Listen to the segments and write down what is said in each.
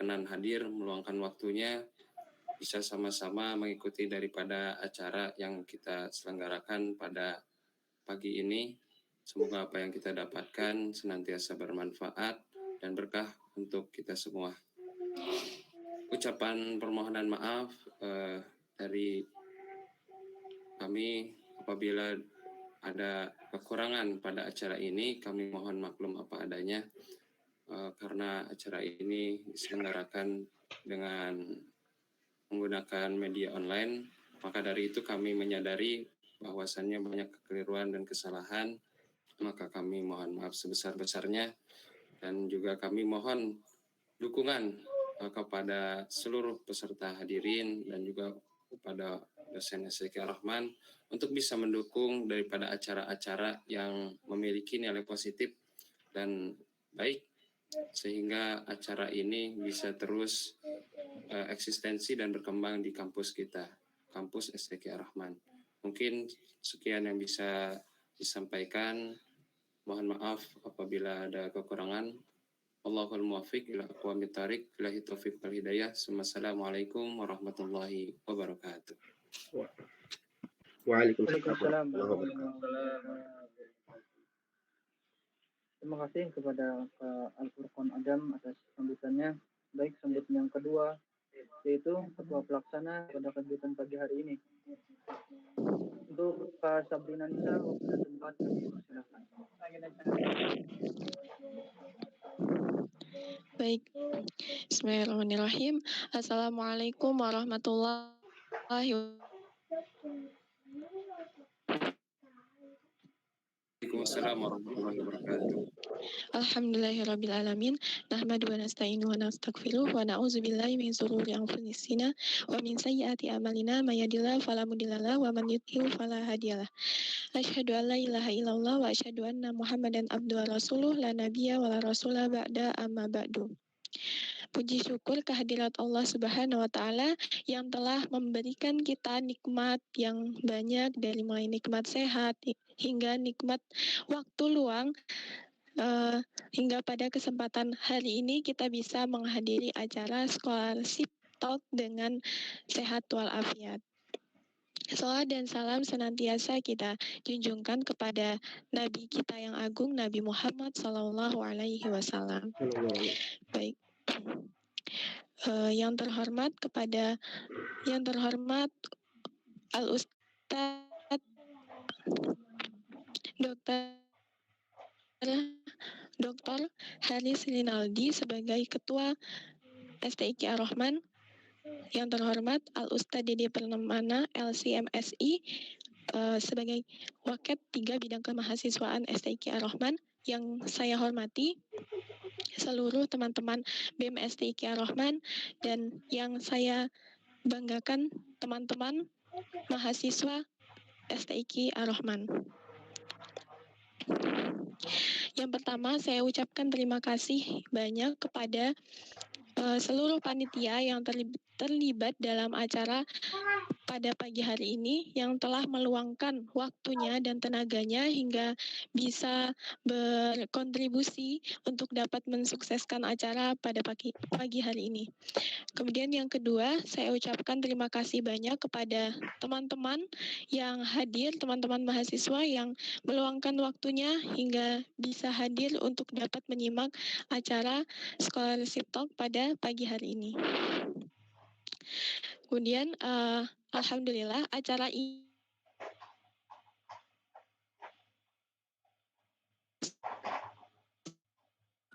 berkenan hadir meluangkan waktunya bisa sama-sama mengikuti daripada acara yang kita selenggarakan pada pagi ini. Semoga apa yang kita dapatkan senantiasa bermanfaat dan berkah untuk kita semua. Ucapan permohonan maaf dari kami apabila ada kekurangan pada acara ini, kami mohon maklum apa adanya karena acara ini diselenggarakan dengan menggunakan media online. Maka dari itu kami menyadari bahwasannya banyak kekeliruan dan kesalahan, maka kami mohon maaf sebesar-besarnya, dan juga kami mohon dukungan kepada seluruh peserta hadirin dan juga kepada dosen STQ Ar-Rahman untuk bisa mendukung daripada acara-acara yang memiliki nilai positif dan baik, sehingga acara ini bisa terus eksistensi dan berkembang di kampus kita, kampus STQ Ar-Rahman. Mungkin sekian yang bisa disampaikan. Mohon maaf apabila ada kekurangan. Allahul muwaffiq ila aqwamit thariq, billahi taufiq wal hidayah. Assalamualaikum warahmatullahi wabarakatuh. Waalaikumsalam warahmatullahi wabarakatuh. Terima kasih kepada Al-Furqan Adam atas sambutannya. Baik, sambutan yang kedua yaitu ketua pelaksana pada kegiatan pagi hari ini. Untuk Kak Sabrina Nisa, waktu dan tempat kami persilakan. Baik, bismillahirrahmanirrahim. Assalamualaikum warahmatullahi wabarakatuh. Waalaikumsalam warahmatullahi wabarakatuh. Alhamdulillahirabbil alamin. Nahmadu wa nasta'inu wa nastaghfiruh wa na'udzu billahi min shururi anfusina wa min sayyiati a'malina may yahdihillahu fala mudhillalah wa man yudhlil fala hadiyalah. Asyhadu an la ilaha illallah wa asyhadu anna Muhammadan abduhu wa rasuluh la nabiyya wa la rasula ba'da amma ba'du. Puji syukur kehadirat Allah Subhanahu wa Ta'ala yang telah memberikan kita nikmat yang banyak, dari mulai nikmat sehat hingga nikmat waktu luang, hingga pada kesempatan hari ini kita bisa menghadiri acara Scholarship Talk dengan sehat walafiat. Salawat dan salam senantiasa kita junjungkan kepada Nabi kita yang agung, Nabi Muhammad SAW. Baik, yang terhormat Al-Ustadz Dr. Haris Rinaldi sebagai Ketua STIQ Ar-Rahman, yang terhormat Al-Ustadz Dede Permana LCMSI sebagai Waket 3 Bidang Kemahasiswaan STIQ Ar-Rahman, yang saya hormati seluruh teman-teman BEM STIQ Ar-Rahman, dan yang saya banggakan teman-teman mahasiswa STIQ Ar-Rahman. Yang pertama, saya ucapkan terima kasih banyak kepada seluruh panitia yang terlibat dalam acara pada pagi hari ini, yang telah meluangkan waktunya dan tenaganya hingga bisa berkontribusi untuk dapat mensukseskan acara pada pagi hari ini. Kemudian yang kedua, saya ucapkan terima kasih banyak kepada teman-teman yang hadir, teman-teman mahasiswa yang meluangkan waktunya hingga bisa hadir untuk dapat menyimak acara Scholarship Talk pada pagi hari ini. Kemudian, alhamdulillah acara ini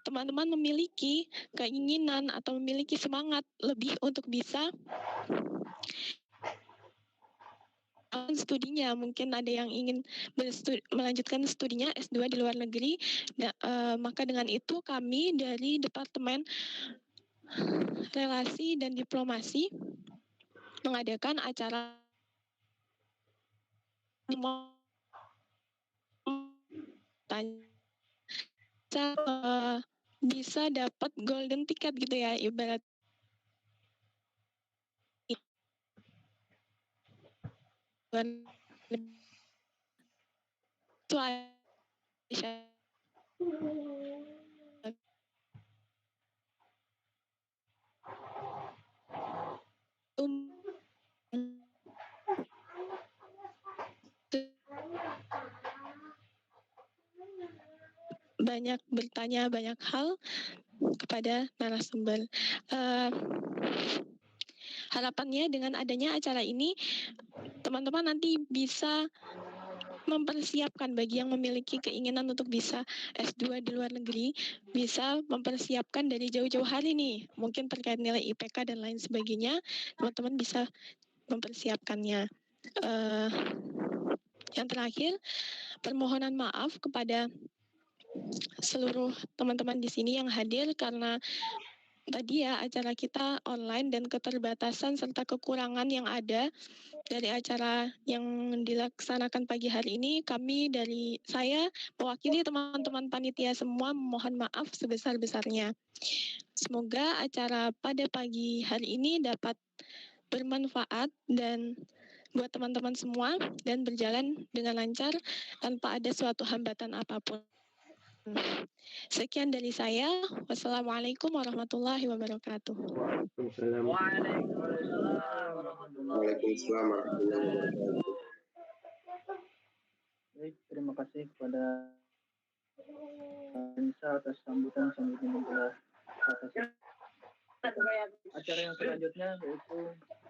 teman-teman memiliki keinginan atau memiliki semangat lebih untuk bisa studinya. Mungkin ada yang ingin melanjutkan studinya S2 di luar negeri. Maka dengan itu kami dari Departemen Relasi dan Diplomasi mengadakan acara bisa dapat golden ticket gitu ya, ibarat bertanya banyak hal kepada narasumber. Harapannya dengan adanya acara ini, teman-teman nanti bisa mempersiapkan, bagi yang memiliki keinginan untuk bisa S2 di luar negeri, bisa mempersiapkan dari jauh-jauh hari nih, mungkin terkait nilai IPK dan lain sebagainya, teman-teman bisa mempersiapkannya. Yang terakhir, permohonan maaf kepada seluruh teman-teman di sini yang hadir karena tadi ya acara kita online dan keterbatasan serta kekurangan yang ada dari acara yang dilaksanakan pagi hari ini. Kami dari saya mewakili teman-teman panitia semua mohon maaf sebesar-besarnya. Semoga acara pada pagi hari ini dapat bermanfaat dan buat teman-teman semua dan berjalan dengan lancar tanpa ada suatu hambatan apapun. Sekian dari saya. Wassalamualaikum warahmatullahi wabarakatuh. Waalaikumsalam. Waalaikumsalam warahmatullahi wabarakatuh. Baik, terima kasih kepada Nisa atas sambutan yang telah atas. Acara yang selanjutnya yaitu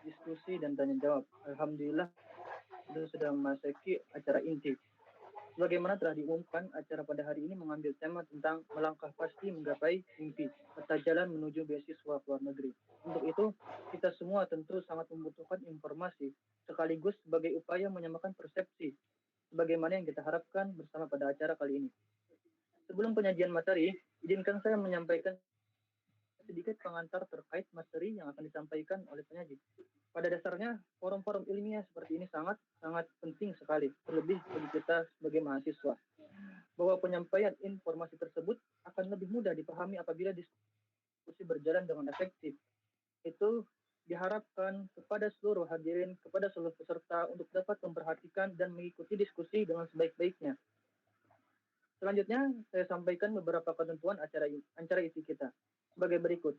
diskusi dan tanya jawab. Alhamdulillah sudah memasuki acara inti. Sebagaimana telah diumumkan, acara pada hari ini mengambil tema tentang melangkah pasti menggapai mimpi, peta jalan menuju beasiswa luar negeri. Untuk itu, kita semua tentu sangat membutuhkan informasi, sekaligus sebagai upaya menyamakan persepsi, sebagaimana yang kita harapkan bersama pada acara kali ini. Sebelum penyajian materi, izinkan saya menyampaikan sedikit pengantar terkait materi yang akan disampaikan oleh penyaji. Pada dasarnya, forum-forum ilmiah seperti ini sangat penting sekali, terlebih bagi kita sebagai mahasiswa. Bahwa penyampaian informasi tersebut akan lebih mudah dipahami apabila diskusi berjalan dengan efektif. Itu diharapkan kepada seluruh hadirin, kepada seluruh peserta untuk dapat memperhatikan dan mengikuti diskusi dengan sebaik-baiknya. Selanjutnya, saya sampaikan beberapa ketentuan acara inti kita sebagai berikut.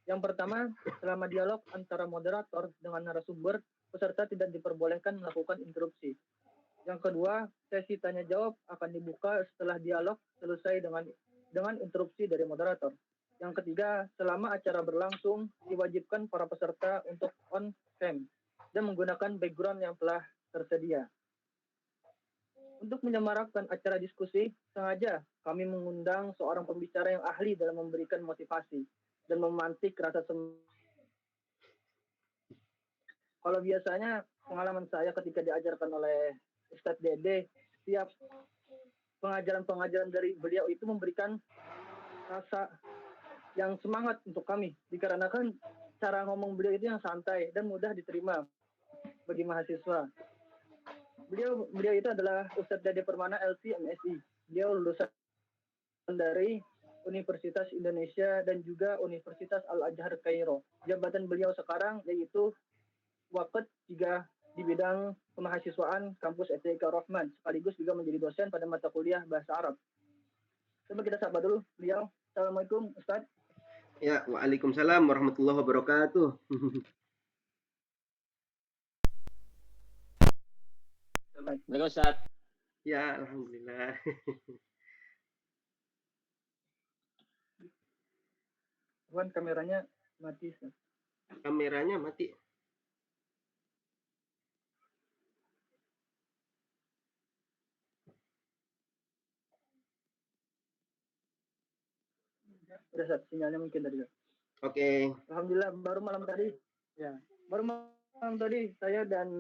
Yang pertama, selama dialog antara moderator dengan narasumber, peserta tidak diperbolehkan melakukan interupsi. Yang kedua, sesi tanya jawab akan dibuka setelah dialog selesai dengan interupsi dari moderator. Yang ketiga, selama acara berlangsung, diwajibkan para peserta untuk on cam dan menggunakan background yang telah tersedia. Untuk menyemarakkan acara diskusi, sengaja kami mengundang seorang pembicara yang ahli dalam memberikan motivasi dan memantik rasa Kalau biasanya pengalaman saya ketika diajarkan oleh Ustadz Dede, setiap pengajaran-pengajaran dari beliau itu memberikan rasa yang semangat untuk kami, dikarenakan cara ngomong beliau itu yang santai dan mudah diterima bagi mahasiswa. Beliau itu adalah Ustadz Dede Permana LC MSI. Beliau lulusan dari Universitas Indonesia dan juga Universitas Al-Azhar Kairo. Jabatan beliau sekarang yaitu Waqed 3 di bidang kemahasiswaan kampus FTIK Rahman, sekaligus juga menjadi dosen pada mata kuliah Bahasa Arab. Coba kita sapa dulu beliau. Assalamualaikum Ustaz. Ya, waalaikumsalam warahmatullahi wabarakatuh. Baik, Ustaz. Ya, alhamdulillah. Wan, kameranya mati. Kameranya mati. Udah Ustaz, sinyalnya mungkin tadi. Oke. Alhamdulillah baru malam tadi. Ya, baru malam tadi saya dan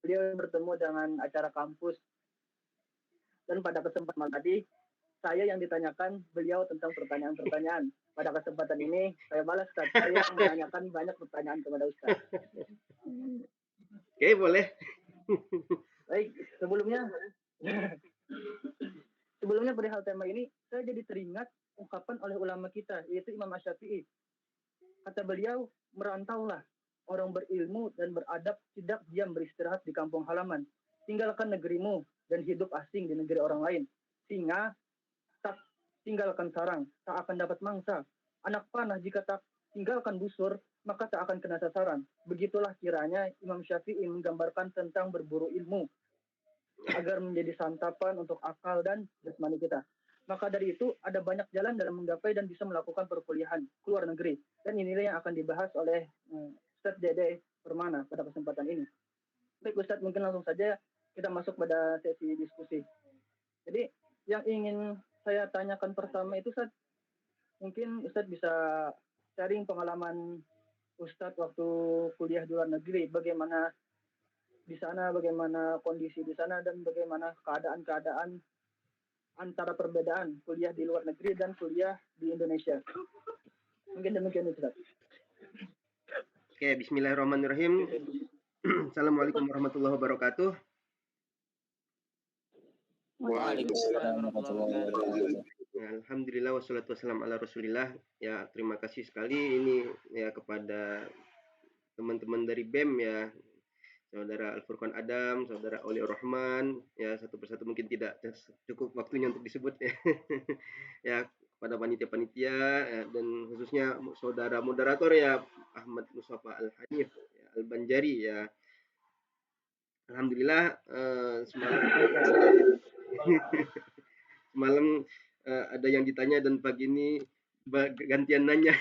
beliau bertemu dengan acara kampus. Dan pada kesempatan malam tadi, saya yang ditanyakan beliau tentang pertanyaan-pertanyaan. Pada kesempatan ini, saya balas, Ustaz. Saya menanyakan banyak pertanyaan kepada Ustaz. Oke, boleh. Baik, sebelumnya perihal tema ini, saya jadi teringat ungkapan oleh ulama kita, yaitu Imam Asy-Syafi'i. Kata beliau, merantaulah orang berilmu dan beradab, tidak diam beristirahat di kampung halaman. Tinggalkan negerimu dan hidup asing di negeri orang lain. Singa tak tinggalkan sarang, tak akan dapat mangsa. Anak panah jika tak tinggalkan busur, maka tak akan kena sasaran. Begitulah kiranya Imam Syafi'i menggambarkan tentang berburu ilmu, agar menjadi santapan untuk akal dan jasmani kita. Maka dari itu ada banyak jalan dalam menggapai dan bisa melakukan perkuliahan ke luar negeri. Dan inilah yang akan dibahas oleh Ustadz Dede Permana pada kesempatan ini. Baik Ustadz, mungkin langsung saja kita masuk pada sesi diskusi. Jadi yang ingin saya tanyakan pertama itu Ustadz, mungkin Ustadz bisa sharing pengalaman Ustadz waktu kuliah di luar negeri, bagaimana di sana, bagaimana kondisi di sana, dan bagaimana keadaan-keadaan antara perbedaan kuliah di luar negeri dan kuliah di Indonesia. Mungkin demikian Ustaz. Oke, bismillahirrahmanirrahim. Assalamualaikum warahmatullahi wabarakatuh. Waalaikumsalam warahmatullahi wabarakatuh. Alhamdulillah wassalatu wassalamu ala rasulillah. Ya, terima kasih sekali ini ya kepada teman-teman dari BEM ya, Saudara Al-Furqan Adam, Saudara Oli Rahman, ya satu persatu mungkin tidak cukup waktunya untuk disebut ya. Ya, pada panitia-panitia ya, dan khususnya Saudara moderator ya Ahmad Mustafa Al-Hanif ya, Al-Banjari ya. Alhamdulillah semalam ada yang ditanya dan pagi ini gantian nanya.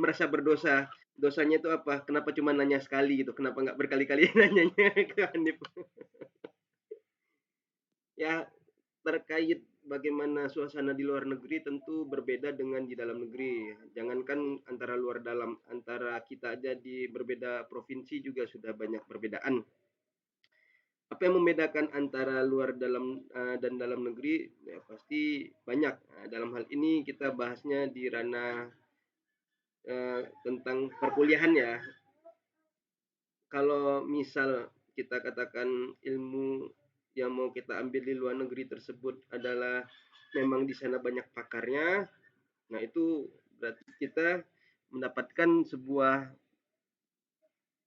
Merasa berdosa. Dosanya itu apa? Kenapa cuma nanya sekali gitu? Kenapa nggak berkali-kali nanyanya ke Hanif? Ya, terkait bagaimana suasana di luar negeri tentu berbeda dengan di dalam negeri. Jangankan antara luar dalam, antara kita aja di berbeda provinsi juga sudah banyak perbedaan. Apa yang membedakan antara luar dalam dan dalam negeri? Ya, pasti banyak. Dalam hal ini kita bahasnya di ranah tentang perkuliahan ya. Kalau misal kita katakan ilmu yang mau kita ambil di luar negeri tersebut adalah memang di sana banyak pakarnya, nah itu berarti kita mendapatkan sebuah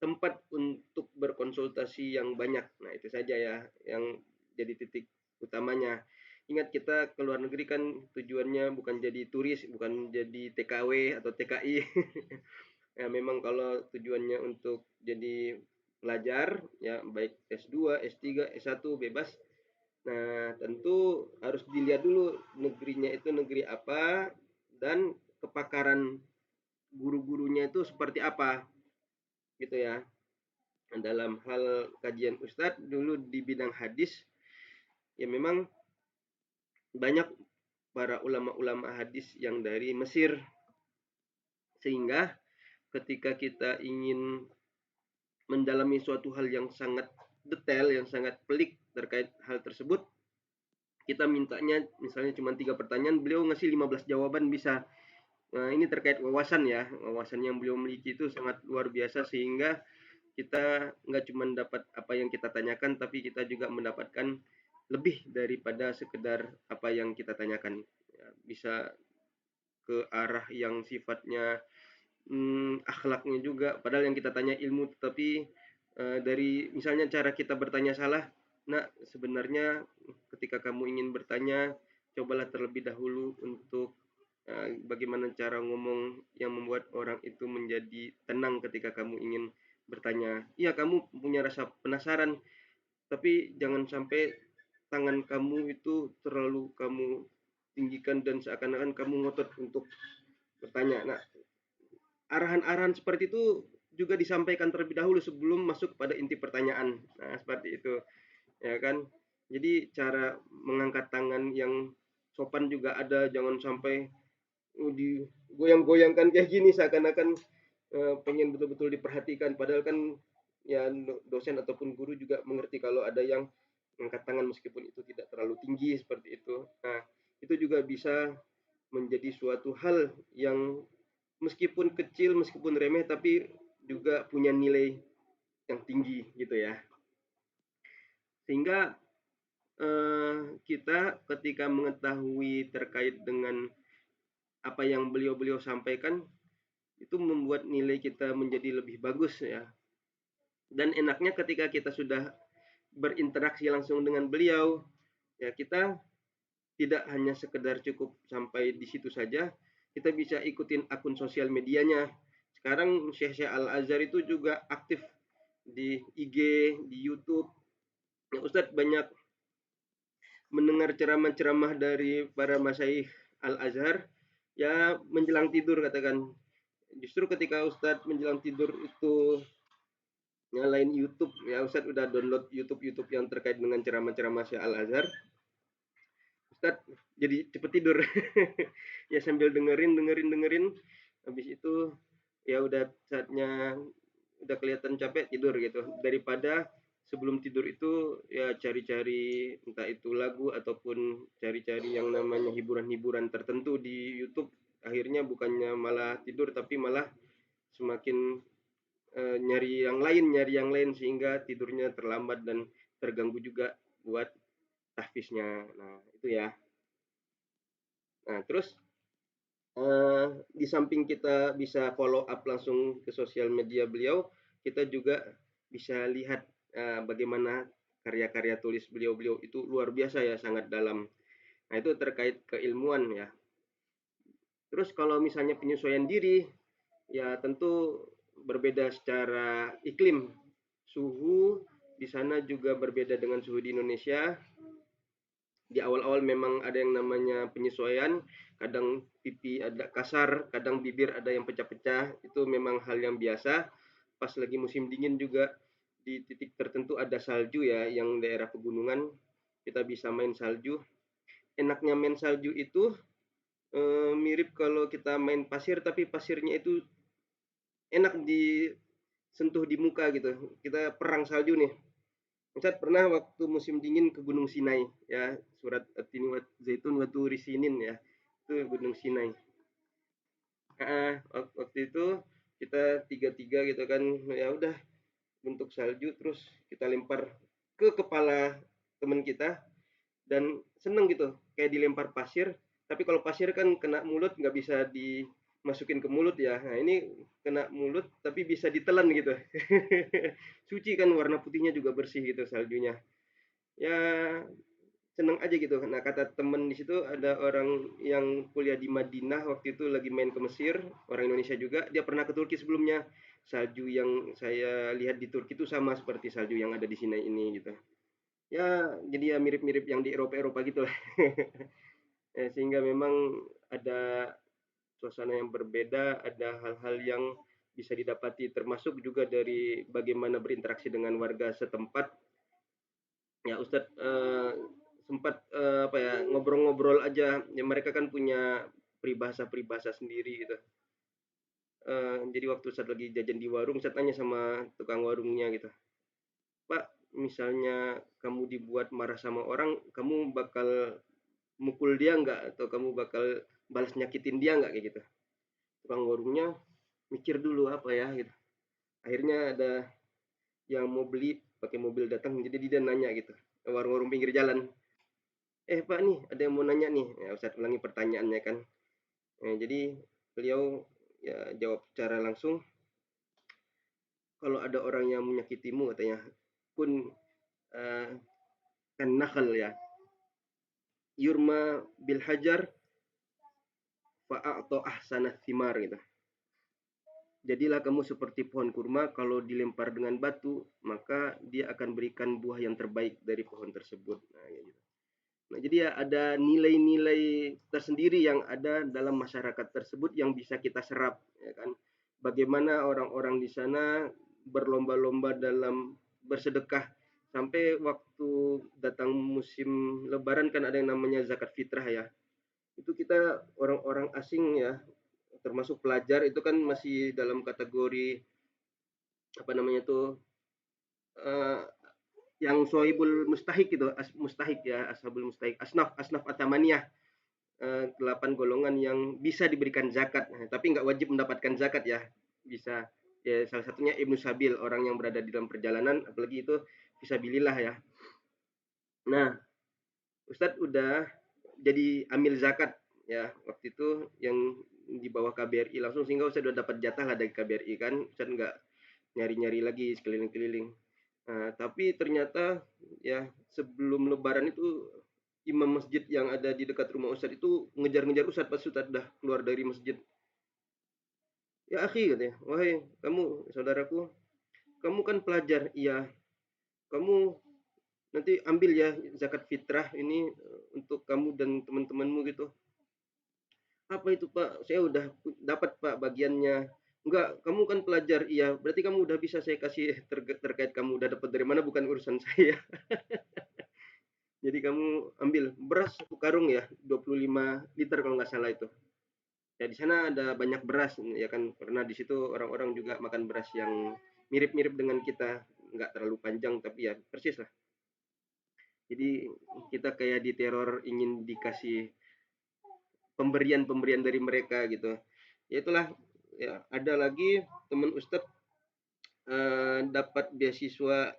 tempat untuk berkonsultasi yang banyak. Nah itu saja ya yang jadi titik utamanya. Ingat kita ke luar negeri kan tujuannya bukan jadi turis, bukan jadi TKW atau TKI. Ya, memang kalau tujuannya untuk jadi pelajar ya baik S2, S3, S1 bebas. Nah, tentu harus dilihat dulu negerinya itu negeri apa dan kepakaran guru-gurunya itu seperti apa. Gitu ya. Dalam hal kajian Ustadz dulu di bidang hadis ya memang banyak para ulama-ulama hadis yang dari Mesir. Sehingga ketika kita ingin mendalami suatu hal yang sangat detail, yang sangat pelik terkait hal tersebut, kita mintanya misalnya cuma 3 pertanyaan, beliau ngasih 15 jawaban bisa. Nah, ini terkait wawasan ya, wawasan yang beliau miliki itu sangat luar biasa sehingga kita nggak cuma dapat apa yang kita tanyakan, tapi kita juga mendapatkan lebih daripada sekedar apa yang kita tanyakan. Ya, bisa ke arah yang sifatnya akhlaknya juga, padahal yang kita tanya ilmu, tapi dari misalnya cara kita bertanya salah. Nah, sebenarnya ketika kamu ingin bertanya, cobalah terlebih dahulu untuk bagaimana cara ngomong yang membuat orang itu menjadi tenang ketika kamu ingin bertanya. Iya, kamu punya rasa penasaran, tapi jangan sampai tangan kamu itu terlalu kamu tinggikan dan seakan-akan kamu ngotot untuk bertanya. Nah, arahan-arahan seperti itu juga disampaikan terlebih dahulu sebelum masuk pada inti pertanyaan. Nah, seperti itu. Ya kan? Jadi cara mengangkat tangan yang sopan juga ada, jangan sampai digoyang-goyangkan kayak gini seakan-akan pengen betul-betul diperhatikan, padahal kan ya dosen ataupun guru juga mengerti kalau ada yang mengangkat tangan meskipun itu tidak terlalu tinggi seperti itu. Nah, itu juga bisa menjadi suatu hal yang meskipun kecil, meskipun remeh, tapi juga punya nilai yang tinggi gitu ya. Sehingga kita ketika mengetahui terkait dengan apa yang beliau-beliau sampaikan, itu membuat nilai kita menjadi lebih bagus ya. Dan enaknya ketika kita sudah berinteraksi langsung dengan beliau, ya kita tidak hanya sekedar cukup sampai di situ saja, kita bisa ikutin akun sosial medianya. Sekarang Syekh Al-Azhar itu juga aktif di IG, di YouTube. Ya, Ustadz banyak mendengar ceramah-ceramah dari para masyayikh Al-Azhar ya menjelang tidur katakan. Justru ketika Ustadz menjelang tidur itu nyalain YouTube, ya Ustadz udah download YouTube yang terkait dengan ceramah-ceramah Syekh Al-Azhar. Ustadz jadi cepet tidur. Ya sambil dengerin. Habis itu ya udah saatnya udah kelihatan capek tidur gitu. Daripada sebelum tidur itu ya cari-cari entah itu lagu ataupun cari-cari yang namanya hiburan-hiburan tertentu di YouTube. Akhirnya bukannya malah tidur tapi malah semakin nyari yang lain sehingga tidurnya terlambat dan terganggu juga buat tahfiznya. Nah, itu ya. Nah, terus di samping kita bisa follow up langsung ke sosial media beliau, kita juga bisa lihat bagaimana karya-karya tulis beliau itu luar biasa ya, sangat dalam. Nah, itu terkait keilmuan ya. Terus kalau misalnya penyesuaian diri, ya tentu berbeda secara iklim. Suhu di sana juga berbeda dengan suhu di Indonesia. Di awal-awal memang ada yang namanya penyesuaian, kadang pipi ada kasar, kadang bibir ada yang pecah-pecah, itu memang hal yang biasa. Pas lagi musim dingin juga di titik tertentu ada salju ya, yang daerah pegunungan kita bisa main salju. Enaknya main salju itu mirip kalau kita main pasir, tapi pasirnya itu enak disentuh di muka gitu. Kita perang salju nih. Ustadz pernah waktu musim dingin ke Gunung Sinai ya, surat At-Tini wa Zaitun wa Turi Sinin ya, itu Gunung Sinai. Waktu itu kita tiga gitu kan, ya udah bentuk salju terus kita lempar ke kepala teman kita dan seneng gitu kayak dilempar pasir, tapi kalau pasir kan kena mulut nggak bisa dimasukin ke mulut ya. Nah ini kena mulut tapi bisa ditelan gitu. Suci kan, warna putihnya juga bersih gitu saljunya. Ya seneng aja gitu. Nah kata temen di situ ada orang yang kuliah di Madinah waktu itu lagi main ke Mesir, orang Indonesia juga, dia pernah ke Turki sebelumnya. Salju yang saya lihat di Turki itu sama seperti salju yang ada di sini ini gitu. Ya jadi ya mirip-mirip yang di Eropa gitu lah. Sehingga memang ada suasana yang berbeda, ada hal-hal yang bisa didapati termasuk juga dari bagaimana berinteraksi dengan warga setempat. Ya Ustadz sempat ngobrol-ngobrol aja ya, mereka kan punya peribahasa sendiri gitu. Jadi waktu Ustadz lagi jajan di warung, saya tanya sama tukang warungnya gitu, Pak, misalnya kamu dibuat marah sama orang, kamu bakal mukul dia nggak, atau kamu bakal balas nyakitin dia nggak, kayak gitu. Tukang warungnya mikir dulu apa ya gitu. Akhirnya ada yang mau beli pakai mobil datang, jadi dia nanya gitu, warung-warung pinggir jalan, Pak nih ada yang mau nanya nih. Ya, Ustadz ulangi pertanyaannya kan. Jadi beliau ya jawab secara langsung, kalau ada orang yang menyakitimu katanya, kun kan nakal ya, yurma bil hajar fa'a'to ahsanat thimar gitu. Jadilah kamu seperti pohon kurma, kalau dilempar dengan batu maka dia akan berikan buah yang terbaik dari pohon tersebut. Nah, gitu. Nah, jadi ya ada nilai-nilai tersendiri yang ada dalam masyarakat tersebut yang bisa kita serap, ya kan? Bagaimana orang-orang di sana berlomba-lomba dalam bersedekah, sampai waktu datang musim Lebaran kan ada yang namanya zakat fitrah ya. Itu kita orang-orang asing ya, termasuk pelajar itu kan masih dalam kategori apa namanya tuh yang sohibul mustahik gitu, mustahik ya, ashabul mustahik, asnaf atamaniyah, 8 golongan yang bisa diberikan zakat, tapi nggak wajib mendapatkan zakat ya, bisa ya, salah satunya Ibnu Sabil, orang yang berada di dalam perjalanan, apalagi itu fisabilillah ya. Nah, Ustadz udah jadi amil zakat ya waktu itu yang di bawah KBRI langsung, sehingga Ustadz udah dapat jatah lah dari KBRI kan, Ustadz nggak nyari-nyari lagi sekeliling-keliling. Nah, tapi ternyata ya sebelum Lebaran itu imam masjid yang ada di dekat rumah Ustadz itu ngejar-ngejar Ustadz pas Ustadz udah keluar dari masjid. Ya akhi katanya, wahai kamu saudaraku, kamu kan pelajar, iya. Kamu nanti ambil ya zakat fitrah ini untuk kamu dan teman-temanmu gitu. Apa itu Pak? Saya udah dapat Pak bagiannya. Enggak, kamu kan pelajar. Iya, berarti kamu udah bisa saya kasih terkait kamu udah dapat dari mana bukan urusan saya. Jadi kamu ambil beras 1 karung ya, 25 liter kalau nggak salah itu. Ya di sana ada banyak beras ya kan, karena di situ orang-orang juga makan beras yang mirip-mirip dengan kita, nggak terlalu panjang tapi ya persis lah. Jadi kita kayak diteror ingin dikasih pemberian-pemberian dari mereka gitu. Ya itulah ya, ada lagi teman Ustadz dapat beasiswa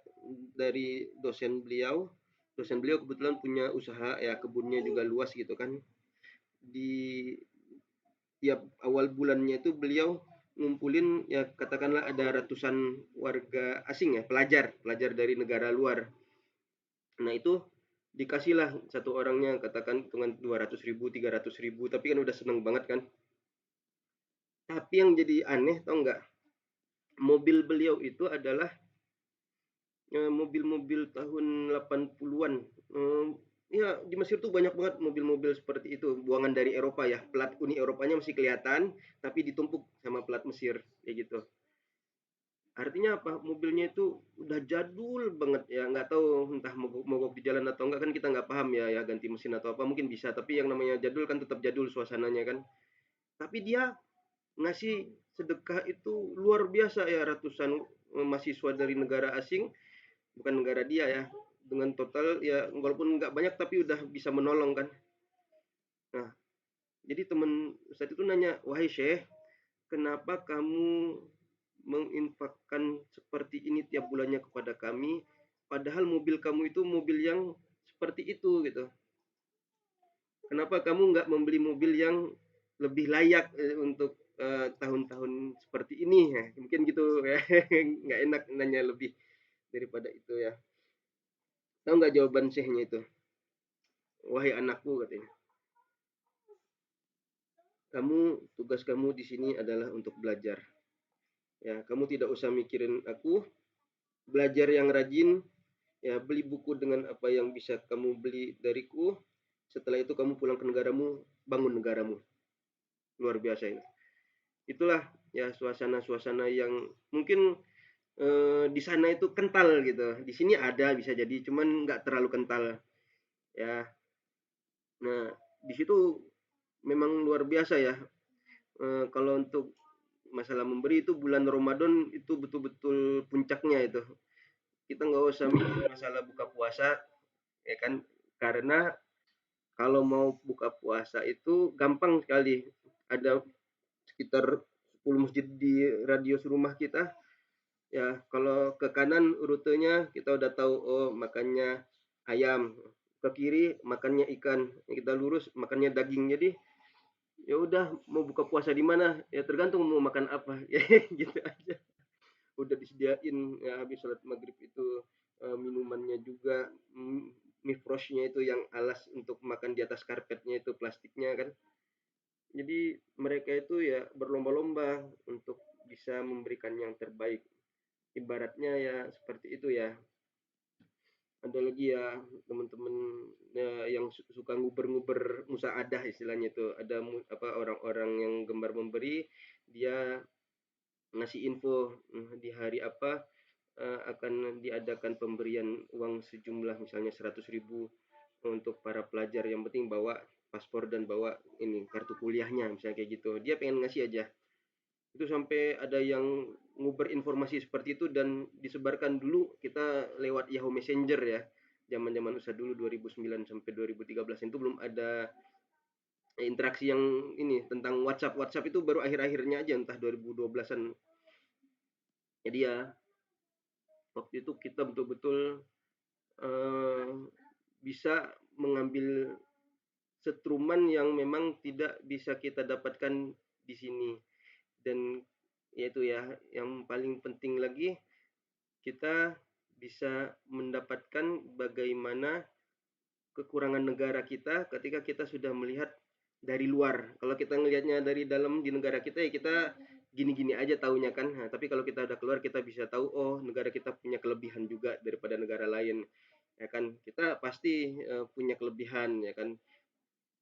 dari dosen beliau. Dosen beliau kebetulan punya usaha ya, kebunnya juga luas gitu kan. Di tiap awal bulannya itu beliau ngumpulin ya katakanlah ada ratusan warga asing ya, pelajar dari negara luar. Nah itu dikasihlah satu orangnya katakan dengan 200.000, 300.000, tapi kan udah seneng banget kan. Tapi yang jadi aneh tau nggak, mobil beliau itu adalah mobil-mobil tahun 80-an. Ya di Mesir tuh banyak banget mobil-mobil seperti itu, buangan dari Eropa ya, plat Uni Eropanya masih kelihatan, tapi ditumpuk sama plat Mesir kayak gitu. Artinya apa? Mobilnya itu udah jadul banget ya, nggak tahu entah mogok di jalan atau enggak kan kita nggak paham ya ganti mesin atau apa mungkin bisa, tapi yang namanya jadul kan tetap jadul suasananya kan. Tapi dia ngasih sedekah itu luar biasa ya, ratusan mahasiswa dari negara asing, bukan negara dia ya, dengan total ya walaupun nggak banyak tapi udah bisa menolong kan. Nah, jadi teman Ustadz itu nanya, wahai Syekh, kenapa kamu menginfakkan seperti ini tiap bulannya kepada kami, padahal mobil kamu itu mobil yang seperti itu gitu. Kenapa kamu nggak membeli mobil yang lebih layak untuk tahun-tahun seperti ini ya? Mungkin gitu ya, nggak enak nanya lebih daripada itu ya. Tahu nggak jawaban syekhnya itu? Wahai anakku katanya, tugas kamu di sini adalah untuk belajar. Ya, kamu tidak usah mikirin aku, belajar yang rajin, ya beli buku dengan apa yang bisa kamu beli dariku. Setelah itu kamu pulang ke negaramu, bangun negaramu. Luar biasa ini. Itulah ya suasana-suasana yang mungkin di sana itu kental gitu. Di sini ada bisa jadi, cuman nggak terlalu kental. Ya, nah di situ memang luar biasa ya. Kalau untuk masalah memberi itu bulan Ramadan itu betul-betul puncaknya itu. Kita nggak usah mikir masalah buka puasa ya kan, karena kalau mau buka puasa itu gampang sekali. Ada sekitar 10 masjid di radius rumah kita. Ya, kalau ke kanan rutenya kita udah tahu oh makannya ayam, ke kiri makannya ikan, kita lurus makannya daging. Jadi ya udah mau buka puasa di mana ya tergantung mau makan apa ya gitu aja. Udah disediain ya habis sholat maghrib itu minumannya juga, mifrosnya itu yang alas untuk makan di atas karpetnya itu plastiknya kan. Jadi mereka itu ya berlomba-lomba untuk bisa memberikan yang terbaik. Ibaratnya ya seperti itu ya. Ada lagi ya teman-teman ya, yang suka nguber-nguber musaadah istilahnya itu. Ada orang-orang yang gemar memberi, dia ngasih info di hari apa akan diadakan pemberian uang sejumlah misalnya 100.000 untuk para pelajar, yang penting bawa paspor dan bawa ini kartu kuliahnya misalnya kayak gitu. Dia pengen ngasih aja. Itu sampai ada yang nguber informasi seperti itu dan disebarkan dulu kita lewat Yahoo Messenger ya. Zaman-zaman Ustadz dulu 2009 sampai 2013 itu belum ada interaksi yang ini tentang WhatsApp. WhatsApp itu baru akhir-akhirnya aja entah 2012-an. Jadi ya waktu itu kita betul-betul bisa mengambil setruman yang memang tidak bisa kita dapatkan di sini. Dan yaitu ya yang paling penting lagi, kita bisa mendapatkan bagaimana kekurangan negara kita ketika kita sudah melihat dari luar. Kalau kita ngelihatnya dari dalam di negara kita ya kita gini-gini aja taunya kan. Nah, tapi kalau kita udah keluar kita bisa tahu oh negara kita punya kelebihan juga daripada negara lain. ya kan. Kita pasti punya kelebihan, ya kan.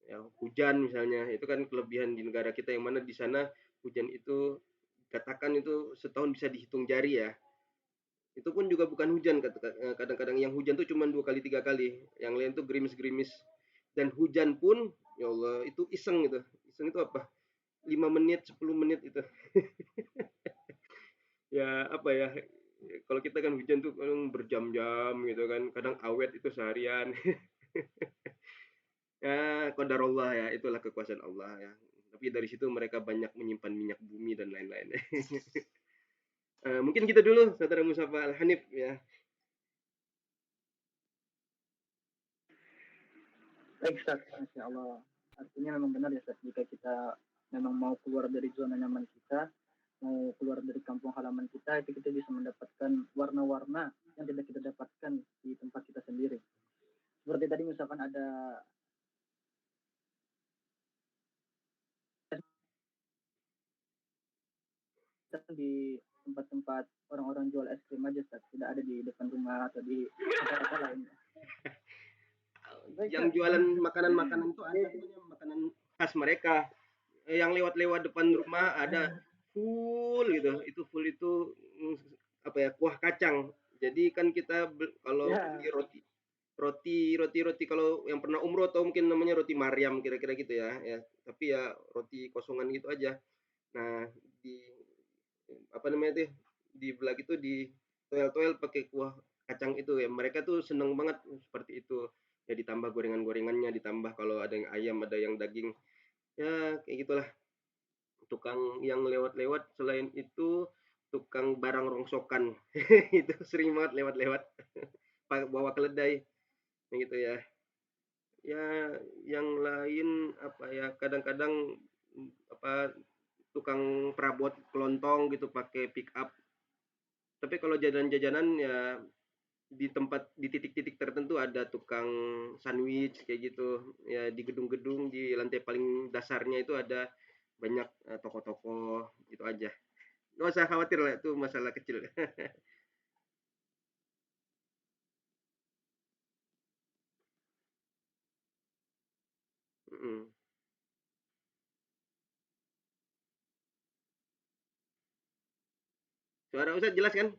Ya, hujan misalnya, itu kan kelebihan di negara kita, yang mana di sana hujan itu katakan itu setahun bisa dihitung jari ya. Itu pun juga bukan hujan, kadang-kadang yang hujan tuh cuma 2 kali 3 kali, yang lain tuh gerimis-gerimis. Dan hujan pun ya Allah itu iseng gitu. Iseng itu apa? 5 menit, 10 menit itu. Ya apa ya? Kalau kita kan hujan tuh kadang berjam-jam gitu kan, kadang awet itu seharian. Ya, qadarullah ya, itulah kekuasaan Allah ya. Tapi dari situ mereka banyak menyimpan minyak bumi dan lain-lain. Mungkin kita dulu, Saudara Mustafa Al-Hanif ya. Baik, Ustaz. Masya Allah. Artinya memang benar ya, Ustaz. Jika kita memang mau keluar dari zona nyaman kita, mau keluar dari kampung halaman kita, itu kita bisa mendapatkan warna-warna yang tidak kita dapatkan di tempat kita sendiri. Seperti tadi misalkan ada di tempat-tempat orang-orang jual es krim aja, Ustaz. Tidak ada di depan rumah atau di tempat-tempat lainnya. Yang jualan makanan-makanan itu ada punya makanan khas mereka. Yang lewat-lewat depan rumah ada full gitu. Itu full itu apa ya, kuah kacang. Jadi kan kita kalau Ya, beli roti kalau yang pernah umroh atau mungkin namanya roti Maryam kira-kira gitu ya. Ya, tapi ya roti kosongan gitu aja. Nah, di apa namanya tuh, di belah itu di toel-toel pakai kuah kacang itu ya. Mereka tuh seneng banget seperti itu. Ya ditambah gorengan-gorengannya, ditambah kalau ada yang ayam, ada yang daging. Ya kayak gitulah. Tukang yang lewat-lewat, selain itu tukang barang rongsokan. Itu sering banget lewat-lewat bawa keledai gitu ya. Ya yang lain apa ya, kadang-kadang apa tukang perabot kelontong gitu pakai pick up. Tapi kalau jajanan-jajanan ya di titik-titik tertentu ada tukang sandwich kayak gitu. Ya di gedung-gedung di lantai paling dasarnya itu ada banyak toko-toko gitu aja. Nggak usah khawatir lah, itu masalah kecil. Suara Ustaz jelas kan?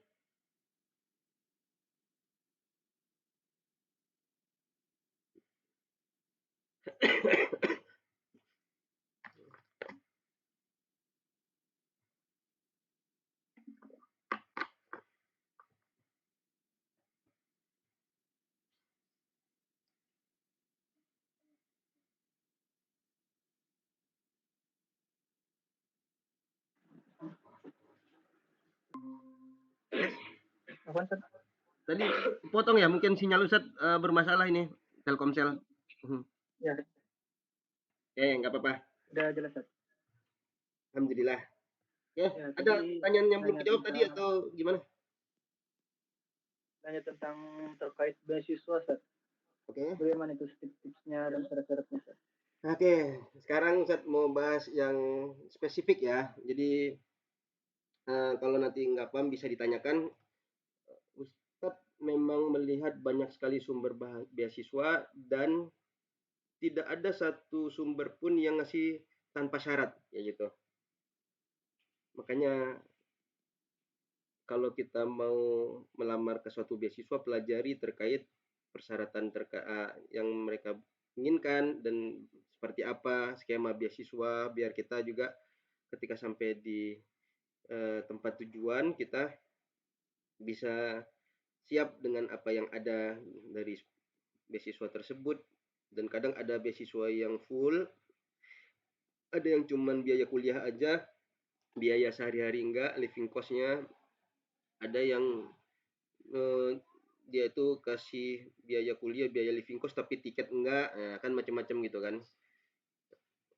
apa, Ustaz? Tadi potong ya, mungkin sinyal Ustaz bermasalah ini, Telkomsel. Ya, Nggak apa-apa. udah jelas, Ustaz. Alhamdulillah. Ya, Ya, ada tadi pertanyaan yang belum nanya dijawab tadi tentang atau gimana? terkait beasiswa, Ustaz. Oke. Bagaimana itu tips-tipsnya dan syarat-syaratnya, Ustaz? Oke, sekarang Ustaz mau bahas yang spesifik ya. Jadi kalau nanti nggak paham bisa ditanyakan. Ustadz memang melihat banyak sekali sumber beasiswa dan tidak ada satu sumber pun yang ngasih tanpa syarat ya gitu. Makanya kalau kita mau melamar ke suatu beasiswa, pelajari terkait persyaratan yang mereka inginkan dan seperti apa skema beasiswa, biar kita juga ketika sampai di tempat tujuan kita bisa siap dengan apa yang ada dari beasiswa tersebut. Dan kadang ada beasiswa yang full, ada yang cuman biaya kuliah aja, biaya sehari-hari enggak, living cost-nya. Ada yang dia itu kasih biaya kuliah, biaya living cost tapi tiket enggak, nah, kan macam-macam gitu kan.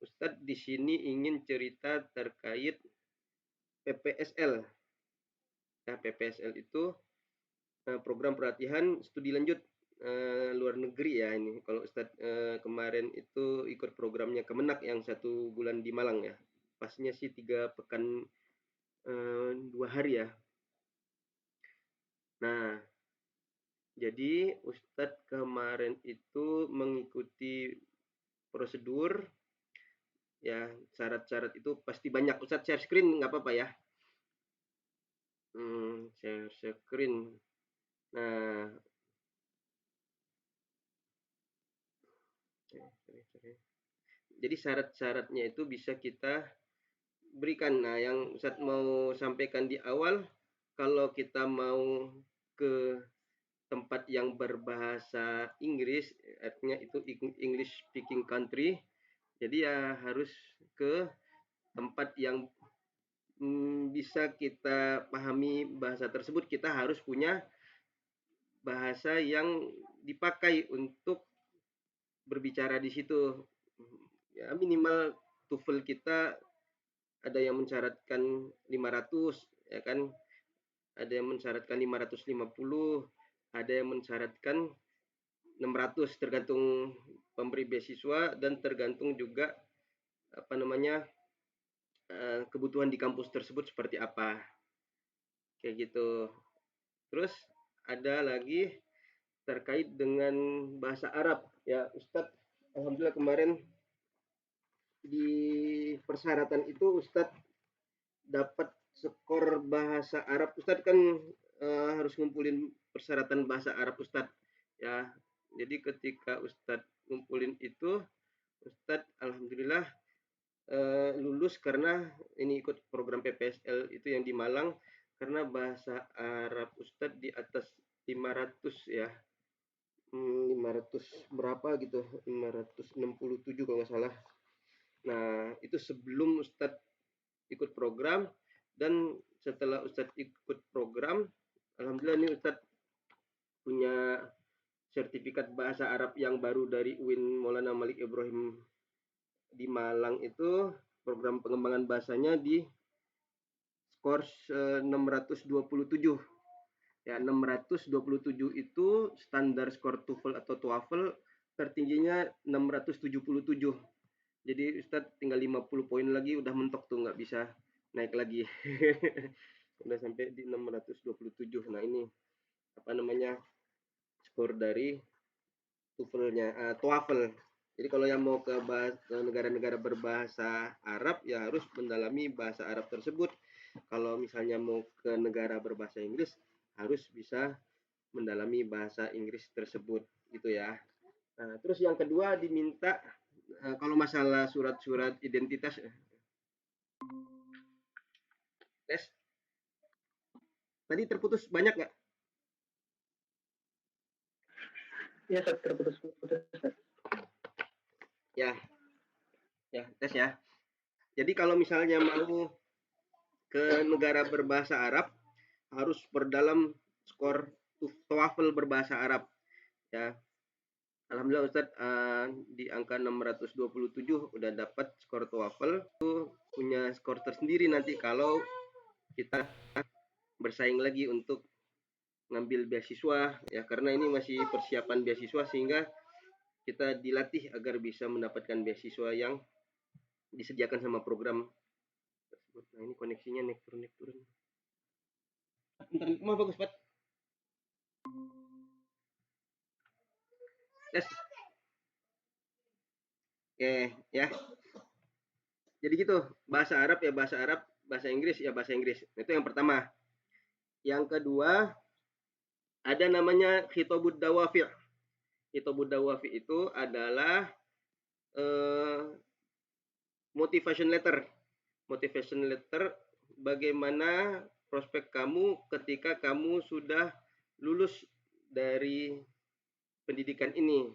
Ustadz di sini ingin cerita terkait PPSL. Nah, PPSL itu program pelatihan studi lanjut luar negeri ya ini. Kalau Ustadz kemarin itu ikut programnya Kemenak yang 1 bulan di Malang ya. Pasnya sih 3 pekan 2 hari ya. Nah, Jadi Ustadz kemarin itu mengikuti prosedur, ya syarat-syarat itu pasti banyak. Ustadz share screen nggak apa-apa ya? Share screen. Nah, jadi syarat-syaratnya itu bisa kita berikan. Nah, yang Ustadz mau sampaikan di awal, kalau kita mau ke tempat yang berbahasa Inggris, artinya itu English speaking country, jadi ya harus ke tempat yang bisa kita pahami bahasa tersebut. Kita harus punya bahasa yang dipakai untuk berbicara di situ. Ya minimal TOEFL kita ada yang mensyaratkan 500, ya kan? Ada yang mensyaratkan 550, ada yang mensyaratkan 600, tergantung pemberi beasiswa dan tergantung juga kebutuhan di kampus tersebut seperti apa. Kayak gitu. Terus ada lagi terkait dengan bahasa Arab. Ya, Ustadz, alhamdulillah kemarin di persyaratan itu Ustadz dapat skor bahasa Arab. Ustadz kan harus ngumpulin persyaratan bahasa Arab Ustadz. Ya, jadi ketika Ustadz ngumpulin itu, Ustadz alhamdulillah lulus karena ini ikut program PPSL itu yang di Malang, karena bahasa Arab Ustadz di atas 500 ya. 500 berapa gitu, 567 kalau nggak salah. Nah, itu sebelum Ustadz ikut program, dan setelah Ustadz ikut program, alhamdulillah ini Ustadz punya sertifikat bahasa Arab yang baru dari UIN Maulana Malik Ibrahim di Malang. Itu program pengembangan bahasanya di skor 627. Ya, 627 itu standar skor TOEFL atau TOEFL, tertingginya 677. Jadi Ustadz tinggal 50 poin lagi udah mentok tuh, nggak bisa naik lagi. Udah sampai di 627. Nah, ini skor dari TOEFL-nya, TOEFL. Jadi kalau yang mau ke negara-negara berbahasa Arab ya harus mendalami bahasa Arab tersebut. Kalau misalnya mau ke negara berbahasa Inggris harus bisa mendalami bahasa Inggris tersebut gitu ya. Nah, terus yang kedua diminta kalau masalah surat-surat identitas. Tes. Tadi terputus banyak nggak? Ya, terputus-putus. Ya, tes ya. Jadi kalau misalnya mau ke negara berbahasa Arab harus perdalam skor TOEFL berbahasa Arab ya. Alhamdulillah Ustadz di angka 627 udah dapat skor TOEFL. Itu punya skor tersendiri nanti kalau kita bersaing lagi untuk ngambil beasiswa ya, karena ini masih persiapan beasiswa sehingga kita dilatih agar bisa mendapatkan beasiswa yang disediakan sama program tersebut. Nah, ini koneksinya naik turun. Internet mah bagus, Pak. Tes. Oke, ya. Jadi gitu, bahasa Arab ya bahasa Arab, bahasa Inggris ya bahasa Inggris. Itu yang pertama. Yang kedua, ada namanya Khitabud Dawafi'. Khitabud Dawafi' itu adalah motivation letter. Motivation letter bagaimana prospek kamu ketika kamu sudah lulus dari pendidikan ini.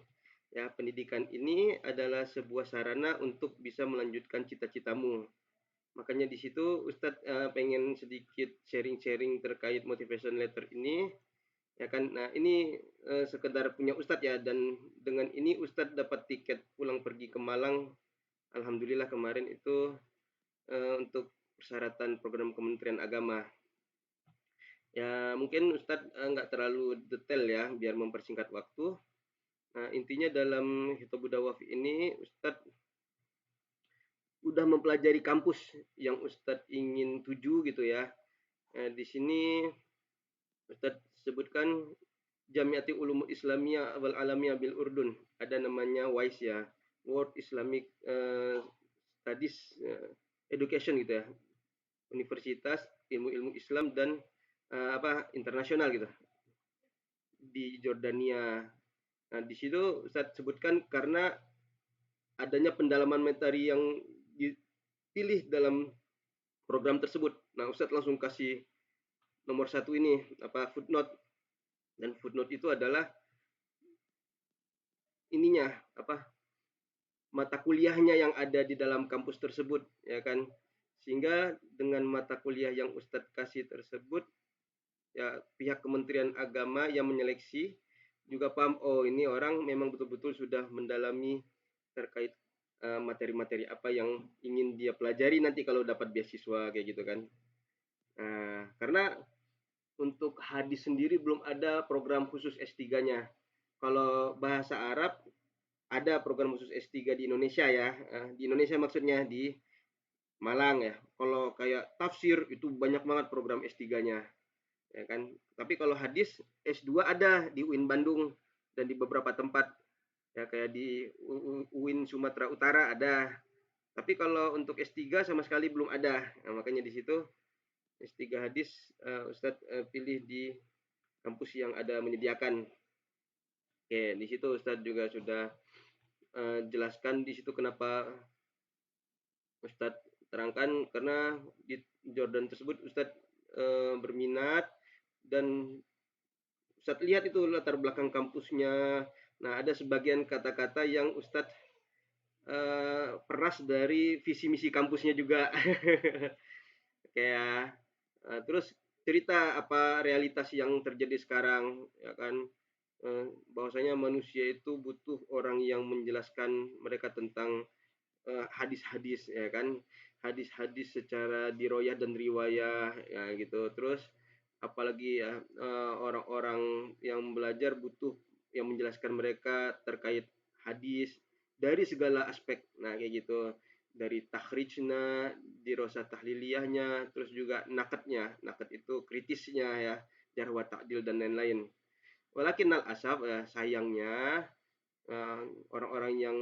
Ya, pendidikan ini adalah sebuah sarana untuk bisa melanjutkan cita-citamu. Makanya di situ Ustadz pengen sedikit sharing-sharing terkait motivation letter ini. Ya kan, nah ini sekedar punya Ustadz ya, dan dengan ini Ustadz dapat tiket pulang pergi ke Malang. Alhamdulillah kemarin itu untuk persyaratan program Kementerian Agama. Ya mungkin Ustadz nggak terlalu detail ya, biar mempersingkat waktu. Nah, intinya dalam Khitabud Dawafi ini Ustadz udah mempelajari kampus yang Ustadz ingin tuju gitu ya. Di sini Ustadz sebutkan Jamiati Ulumul Islamiyah wal Alamiyah bil Urdun. Ada namanya WISE ya, World Islamic Studies Education gitu ya. Universitas ilmu-ilmu Islam dan internasional gitu di Jordania. Nah, di situ Ustadz sebutkan karena adanya pendalaman materi yang dipilih dalam program tersebut. Nah, Ustadz langsung kasih nomor 1 ini footnote. Dan footnote itu adalah ininya mata kuliahnya yang ada di dalam kampus tersebut, ya kan. Sehingga dengan mata kuliah yang Ustadz kasih tersebut, ya pihak Kementerian Agama yang menyeleksi juga paham, oh ini orang memang betul-betul sudah mendalami terkait materi-materi apa yang ingin dia pelajari nanti kalau dapat beasiswa kayak gitu kan. Nah, karena untuk hadis sendiri belum ada program khusus S3-nya. Kalau bahasa Arab ada program khusus S3 di Indonesia ya. Di Indonesia maksudnya di Malang ya. Kalau kayak tafsir itu banyak banget program S3-nya. Ya kan? Tapi kalau hadis S2 ada di UIN Bandung dan di beberapa tempat. Ya kayak di UIN Sumatera Utara ada. Tapi kalau untuk S3 sama sekali belum ada. Nah, makanya di situ S3 hadis Ustadz pilih di kampus yang ada menyediakan. Oke, di situ Ustadz juga sudah jelaskan di situ kenapa Ustadz terangkan, karena di Jordan tersebut Ustadz berminat dan Ustadz lihat itu latar belakang kampusnya. Nah, ada sebagian kata-kata yang Ustadz peras dari visi misi kampusnya juga. Kayak terus cerita apa realitas yang terjadi sekarang, ya kan. Bahwasanya manusia itu butuh orang yang menjelaskan mereka tentang hadis-hadis, ya kan, hadis-hadis secara diroyah dan riwayah ya gitu. Terus apalagi ya orang-orang yang belajar butuh yang menjelaskan mereka terkait hadis dari segala aspek. Nah kayak gitu, dari takhrijnya, dirasa tahliliyahnya, terus juga nakatnya. Nakat itu kritisnya ya, jarh wa ta'dil dan lain-lain. Walakin al-asaf sayangnya orang-orang yang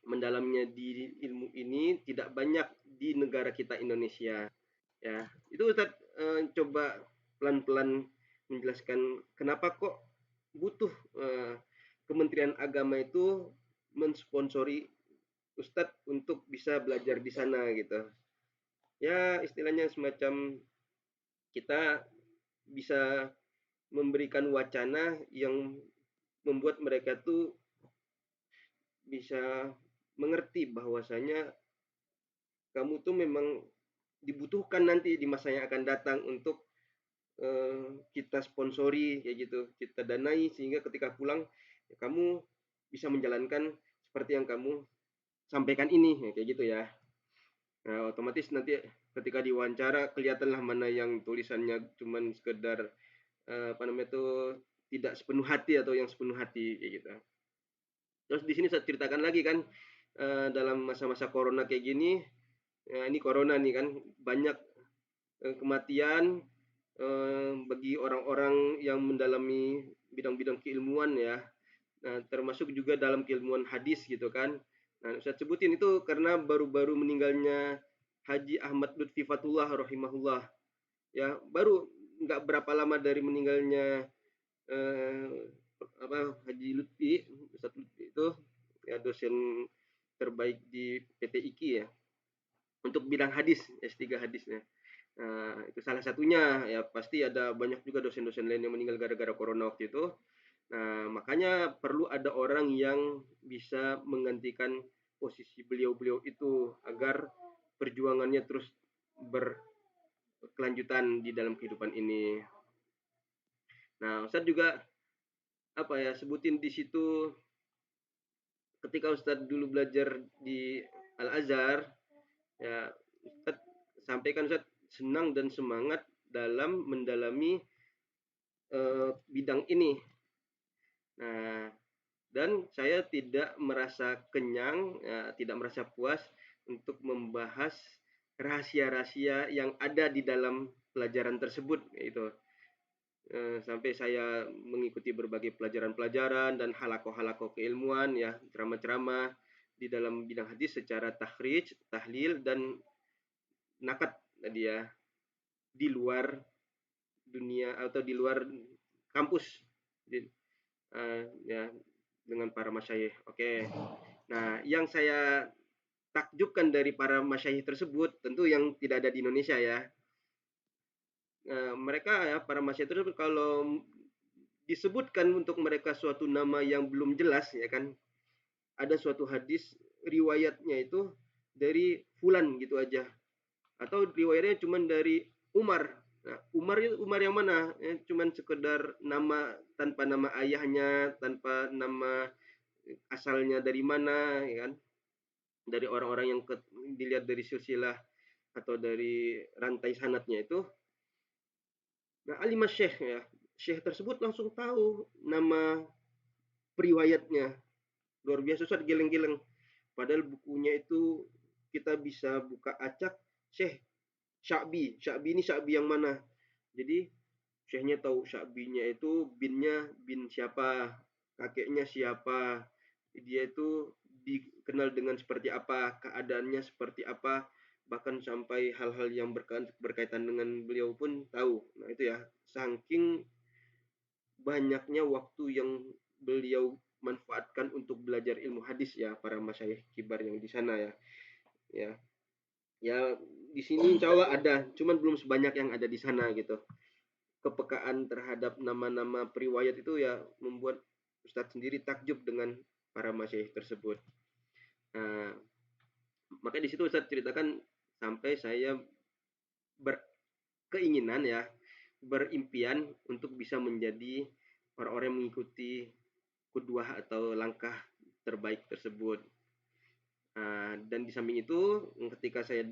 mendalamnya di ilmu ini tidak banyak di negara kita Indonesia. Ya, itu Ustadz coba pelan-pelan menjelaskan kenapa kok butuh Kementerian Agama itu mensponsori Ustadz untuk bisa belajar di sana gitu. Ya, istilahnya semacam kita bisa memberikan wacana yang membuat mereka tuh bisa mengerti bahwasanya kamu tuh memang dibutuhkan nanti di masa yang akan datang untuk kita sponsori kayak gitu, kita danai sehingga ketika pulang ya, kamu bisa menjalankan seperti yang kamu sampaikan ini ya, kayak gitu ya. Nah, otomatis nanti ketika diwawancara kelihatanlah mana yang tulisannya cuman sekedar tidak sepenuh hati atau yang sepenuh hati kayak gitu. Terus di sini saya ceritakan lagi kan dalam masa-masa corona kayak gini, ini corona nih kan banyak kematian bagi orang-orang yang mendalami bidang-bidang keilmuan ya. Nah, termasuk juga dalam keilmuan hadis gitu kan. Nah, saya sebutin itu karena baru-baru meninggalnya Haji Ahmad Lutfi Fatullah rahimahullah. Ya, baru nggak berapa lama dari meninggalnya Haji Lutfi, Ustadz Lutfi itu ya dosen terbaik di PT IKI ya. Untuk bidang hadis, S3 hadisnya. Nah, itu salah satunya. Ya pasti ada banyak juga dosen-dosen lain yang meninggal gara-gara corona waktu itu. Nah, makanya perlu ada orang yang bisa menggantikan posisi beliau-beliau itu agar perjuangannya terus berkelanjutan di dalam kehidupan ini. Nah, Ustadz juga sebutin di situ ketika Ustadz dulu belajar di Al-Azhar, ya Ustadz sampaikan Ustadz senang dan semangat dalam mendalami bidang ini. Nah, dan saya tidak merasa kenyang, ya, tidak merasa puas untuk membahas rahasia-rahasia yang ada di dalam pelajaran tersebut, gitu. sampai saya mengikuti berbagai pelajaran-pelajaran dan halaqah-halaqah keilmuan ya, ceramah-ceramah di dalam bidang hadis secara takhrij, tahlil dan nakat tadi ya, di luar dunia atau di luar kampus ya dengan para masyayikh. Oke. Nah, yang saya takjubkan dari para masyayikh tersebut tentu yang tidak ada di Indonesia ya. Mereka ya para masyayikh tersebut kalau disebutkan untuk mereka suatu nama yang belum jelas ya kan, ada suatu hadis riwayatnya itu dari fulan gitu aja, atau riwayatnya cuma dari Umar. Nah, Umar itu Umar yang mana? Cuman sekedar nama tanpa nama ayahnya, tanpa nama asalnya dari mana, ya kan? Dari orang-orang yang dilihat dari silsilah atau dari rantai sanadnya itu. Nah, alimah syekh ya, syekh tersebut langsung tahu nama periwayatnya. Luar biasa, Ustaz, geleng-geleng. Padahal bukunya itu kita bisa buka acak, Syekh Sya'bi. Sya'bi ini Sya'bi yang mana? Jadi Syekhnya tahu Sya'binya itu binnya bin siapa, kakeknya siapa, dia itu dikenal dengan seperti apa, keadaannya seperti apa, bahkan sampai hal-hal yang berkaitan dengan beliau pun tahu. Nah itu ya, saking banyaknya waktu yang beliau manfaatkan untuk belajar ilmu hadis ya para masyayikh kibar yang di sana ya. Ya di sini insya Allah ada, cuman belum sebanyak yang ada di sana gitu. Kepekaan terhadap nama-nama periwayat itu ya membuat Ustadz sendiri takjub dengan para masyayikh tersebut. Nah, maka di situ Ustadz ceritakan sampai saya berkeinginan ya, berimpian untuk bisa menjadi orang-orang yang mengikuti qudwah atau langkah terbaik tersebut. Dan di samping itu, ketika saya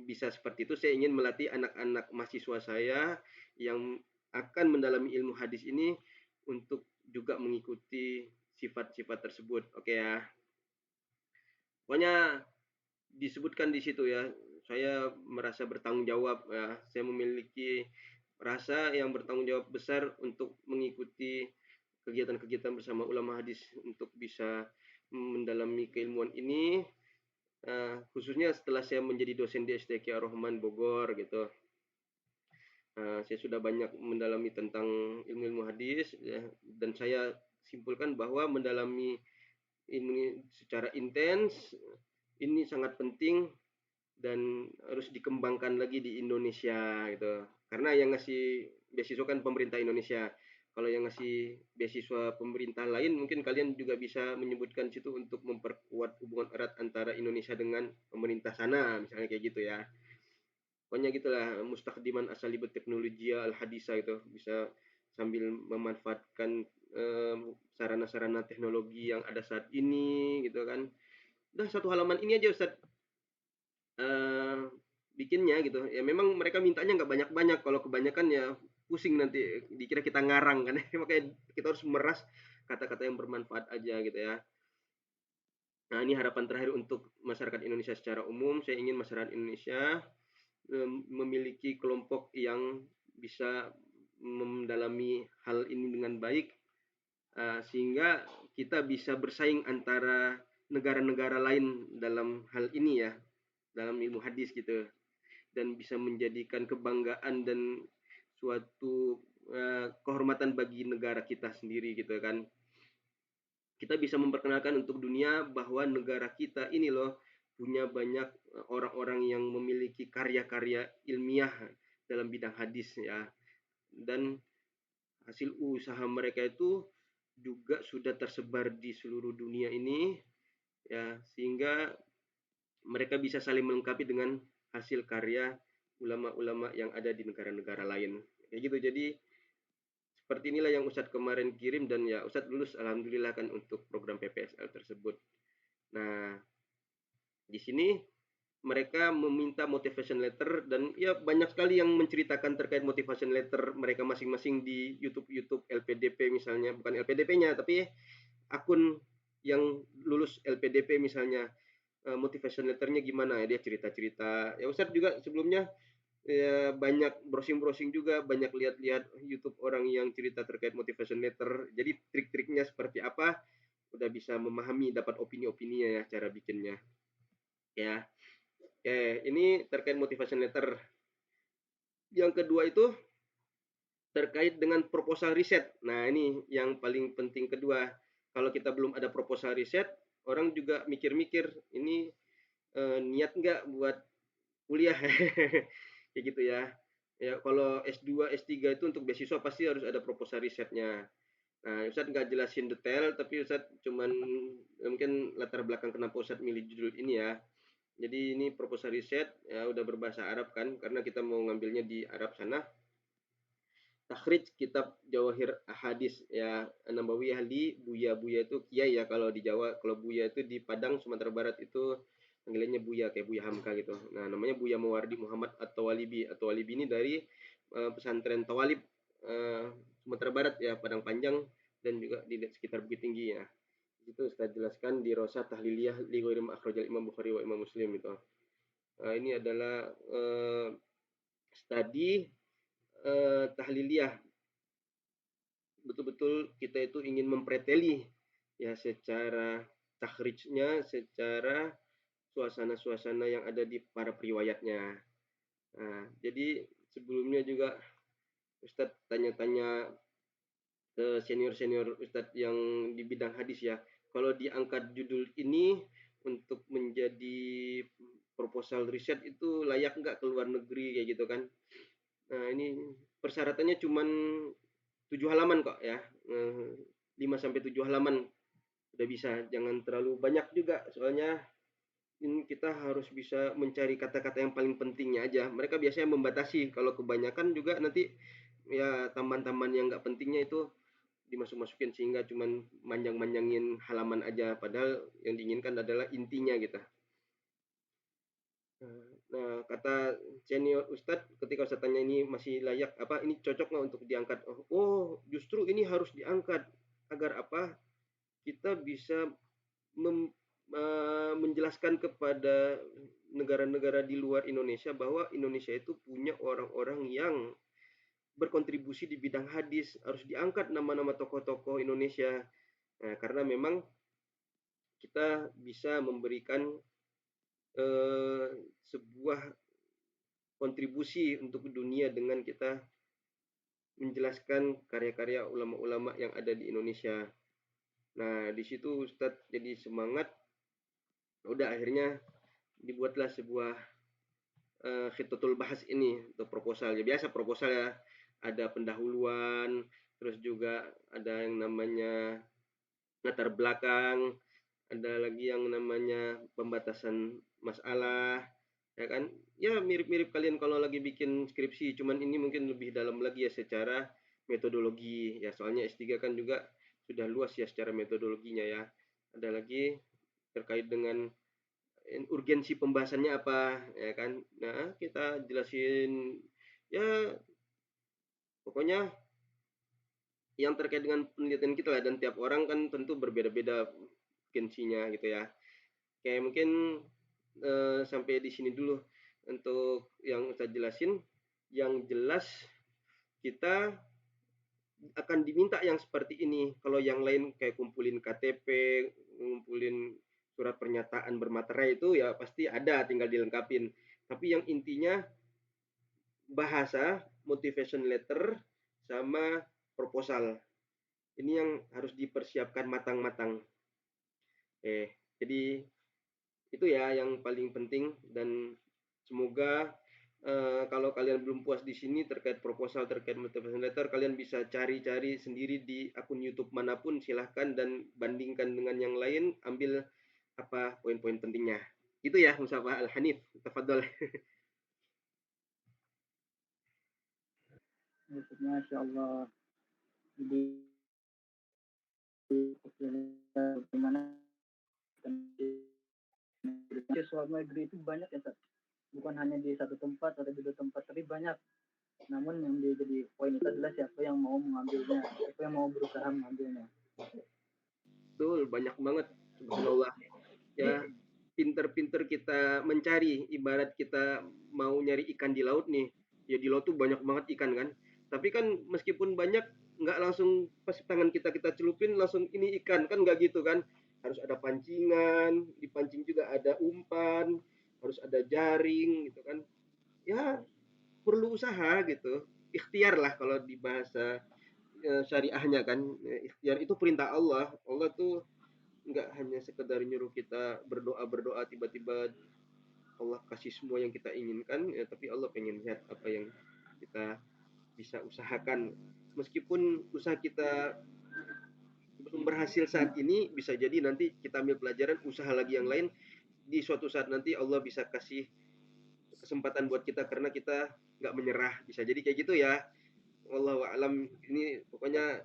bisa seperti itu, saya ingin melatih anak-anak mahasiswa saya yang akan mendalami ilmu hadis ini untuk juga mengikuti sifat-sifat tersebut. Oke ya. Pokoknya disebutkan di situ ya, saya merasa bertanggung jawab ya. Saya memiliki rasa yang bertanggung jawab besar untuk mengikuti kegiatan-kegiatan bersama ulama hadis untuk bisa mendalami keilmuan ini, khususnya setelah saya menjadi dosen di STQ Ar-Rahman Bogor gitu. Saya sudah banyak mendalami tentang ilmu-ilmu hadis ya, dan saya simpulkan bahwa mendalami ini secara intens ini sangat penting dan harus dikembangkan lagi di Indonesia gitu. Karena yang ngasih beasiswa kan pemerintah Indonesia. Kalau yang ngasih beasiswa pemerintah lain, mungkin kalian juga bisa menyebutkan situ untuk memperkuat hubungan erat antara Indonesia dengan pemerintah sana, misalnya kayak gitu ya. Pokoknya gitulah, mustaqdiman asalibut teknologia al-hadisa itu bisa sambil memanfaatkan sarana-sarana teknologi yang ada saat ini gitu kan. Udah satu halaman ini aja Ustaz bikinnya gitu. Ya memang mereka mintanya nggak banyak-banyak, kalau kebanyakan ya pusing nanti dikira kita ngarang kan. Makanya kita harus memeras kata-kata yang bermanfaat aja gitu ya. Nah, ini harapan terakhir untuk masyarakat Indonesia secara umum. Saya ingin masyarakat Indonesia memiliki kelompok yang bisa mendalami hal ini dengan baik, sehingga kita bisa bersaing antara negara-negara lain dalam hal ini ya, dalam ilmu hadis gitu, dan bisa menjadikan kebanggaan dan suatu kehormatan bagi negara kita sendiri gitu kan. Kita bisa memperkenalkan untuk dunia bahwa negara kita ini loh punya banyak orang-orang yang memiliki karya-karya ilmiah dalam bidang hadis ya. Dan hasil usaha mereka itu juga sudah tersebar di seluruh dunia ini ya, sehingga mereka bisa saling melengkapi dengan hasil karya ulama-ulama yang ada di negara-negara lain. Kayak gitu. Jadi seperti inilah yang Ustadz kemarin kirim, dan ya Ustadz lulus alhamdulillah kan untuk program PPSL tersebut. Nah, di sini mereka meminta motivation letter, dan ya banyak sekali yang menceritakan terkait motivation letter mereka masing-masing di YouTube LPDP misalnya, bukan LPDP-nya tapi akun yang lulus LPDP misalnya, motivation letternya gimana ya, dia cerita-cerita. Ya Ustadz juga sebelumnya ya banyak browsing-browsing juga, banyak lihat-lihat YouTube orang yang cerita terkait motivation letter. Jadi trik-triknya seperti apa, udah bisa memahami, dapat opini-opininya ya cara bikinnya. Ya. Oke, ini terkait motivation letter. Yang kedua itu terkait dengan proposal riset. Nah, ini yang paling penting kedua. Kalau kita belum ada proposal riset, orang juga mikir-mikir, ini niat nggak buat kuliah kayak gitu ya. Ya kalau S2, S3 itu untuk beasiswa pasti harus ada proposal risetnya. Nah, Ustadz nggak jelasin detail, tapi Ustadz cuman mungkin latar belakang kenapa Ustadz milih judul ini ya. Jadi ini proposal riset ya udah berbahasa Arab kan, karena kita mau ngambilnya di Arab sana. Takhrij kitab Jawahir Ahadis ya Nabawi Ahli Buya. Buya itu kiai ya kalau di Jawa. Kalau Buya itu di Padang Sumatera Barat itu panggilannya Buya kayak Buya Hamka gitu. Nah, namanya Buya Mawardi Muhammad At-Tawalibi. At-Tawalibi ini dari pesantren Tawalib Sumatera Barat ya, Padang Panjang dan juga di sekitar Bukit Tinggi ya. Itu saya jelaskan di Rosa Tahliliyah li ghairi ma akhrajal Imam Bukhari wa Imam Muslim itu. Ini adalah studi tahliliyah, betul-betul kita itu ingin mempreteli ya secara takhrijnya, secara suasana-suasana yang ada di para periwayatnya. Nah, jadi sebelumnya juga Ustadz tanya-tanya ke senior-senior Ustadz yang di bidang hadis ya. Kalau diangkat judul ini untuk menjadi proposal riset itu layak nggak ke luar negeri kayak gitu kan. Nah, ini persyaratannya cuma 7 halaman kok ya. 5 sampai 7 halaman udah bisa. Jangan terlalu banyak juga soalnya ini kita harus bisa mencari kata-kata yang paling pentingnya aja. Mereka biasanya membatasi, kalau kebanyakan juga nanti ya tambahan-tambahan yang nggak pentingnya itu dimasuk-masukin sehingga cuman manjang-manjangin halaman aja. Padahal yang diinginkan adalah intinya gitu. Nah, kata senior Ustadz ketika Ustadz tanya ini masih layak apa, ini cocok nggak untuk diangkat? Oh, justru ini harus diangkat agar apa? Kita bisa menjelaskan kepada negara-negara di luar Indonesia bahwa Indonesia itu punya orang-orang yang berkontribusi di bidang hadis, harus diangkat nama-nama tokoh-tokoh Indonesia. Nah, karena memang kita bisa memberikan sebuah kontribusi untuk dunia dengan kita menjelaskan karya-karya ulama-ulama yang ada di Indonesia. Nah, di situ Ustadz jadi semangat. Udah akhirnya dibuatlah sebuah khitatul bahas ini untuk proposal. Ya biasa proposal ya, ada pendahuluan, terus juga ada yang namanya latar belakang, ada lagi yang namanya pembatasan masalah, ya kan? Ya mirip-mirip kalian kalau lagi bikin skripsi, cuman ini mungkin lebih dalam lagi ya secara metodologi. Ya soalnya S3 kan juga sudah luas ya secara metodologinya ya. Ada lagi terkait dengan urgensi pembahasannya apa, ya kan? Nah, kita jelasin ya pokoknya yang terkait dengan penelitian kita lah, dan tiap orang kan tentu berbeda-beda urgensinya gitu ya. Kayak mungkin sampai di sini dulu untuk yang saya jelasin. Yang jelas kita akan diminta yang seperti ini. Kalau yang lain kayak kumpulin KTP, ngumpulin surat pernyataan bermaterai itu ya pasti ada, tinggal dilengkapin. Tapi yang intinya bahasa, motivation letter, sama proposal. Ini yang harus dipersiapkan matang-matang. Jadi itu ya yang paling penting, dan semoga kalau kalian belum puas di sini terkait proposal, terkait motivation letter, kalian bisa cari-cari sendiri di akun YouTube manapun, silahkan, dan bandingkan dengan yang lain, ambil apa poin-poin pentingnya. Itu ya Musafah Al-Hanif, tafadhol. Masya Allah. Jadi bagaimana siswa negeri itu banyak ya, bukan hanya di satu tempat atau di dua tempat, tapi banyak. Namun yang jadi poin itu adalah siapa yang mau mengambilnya, siapa yang mau berusaha mengambilnya. Betul, banyak banget, subhanallah. Ya, pinter-pinter kita mencari, ibarat kita mau nyari ikan di laut nih, ya di laut tuh banyak banget ikan kan, tapi kan meskipun banyak, nggak langsung pas tangan kita celupin langsung ini ikan, kan nggak gitu kan, harus ada pancingan, dipancing juga ada umpan, harus ada jaring gitu kan, ya perlu usaha gitu, ikhtiar lah kalau di bahasa syariahnya kan. Ikhtiar itu perintah Allah. Allah tuh nggak hanya sekedar nyuruh kita berdoa tiba-tiba Allah kasih semua yang kita inginkan, ya, tapi Allah pengen lihat apa yang kita bisa usahakan. Meskipun usaha kita belum berhasil saat ini, bisa jadi nanti kita ambil pelajaran, usaha lagi yang lain, di suatu saat nanti Allah bisa kasih kesempatan buat kita karena kita nggak menyerah. Bisa jadi kayak gitu ya. Wallahu a'lam. Ini pokoknya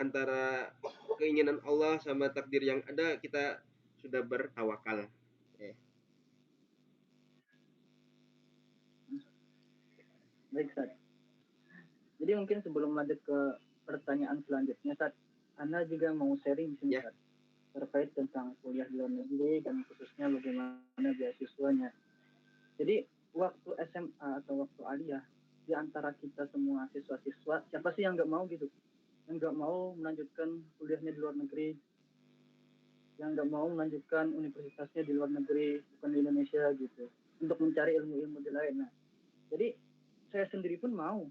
antara keinginan Allah sama takdir yang ada, kita sudah bertawakal. Baik, Ustaz. Jadi mungkin sebelum lanjut ke pertanyaan selanjutnya, Ustaz, Anda juga mau sharing di sini, Ya. Ustaz, terkait tentang kuliah di luar negeri dan khususnya bagaimana beasiswanya. Jadi waktu SMA atau waktu aliyah, di antara kita semua siswa-siswa, siapa sih yang nggak mau gitu? Yang nggak mau melanjutkan kuliahnya di luar negeri, yang nggak mau melanjutkan universitasnya di luar negeri, bukan di Indonesia gitu, untuk mencari ilmu-ilmu di lain. Nah, jadi saya sendiri pun mau,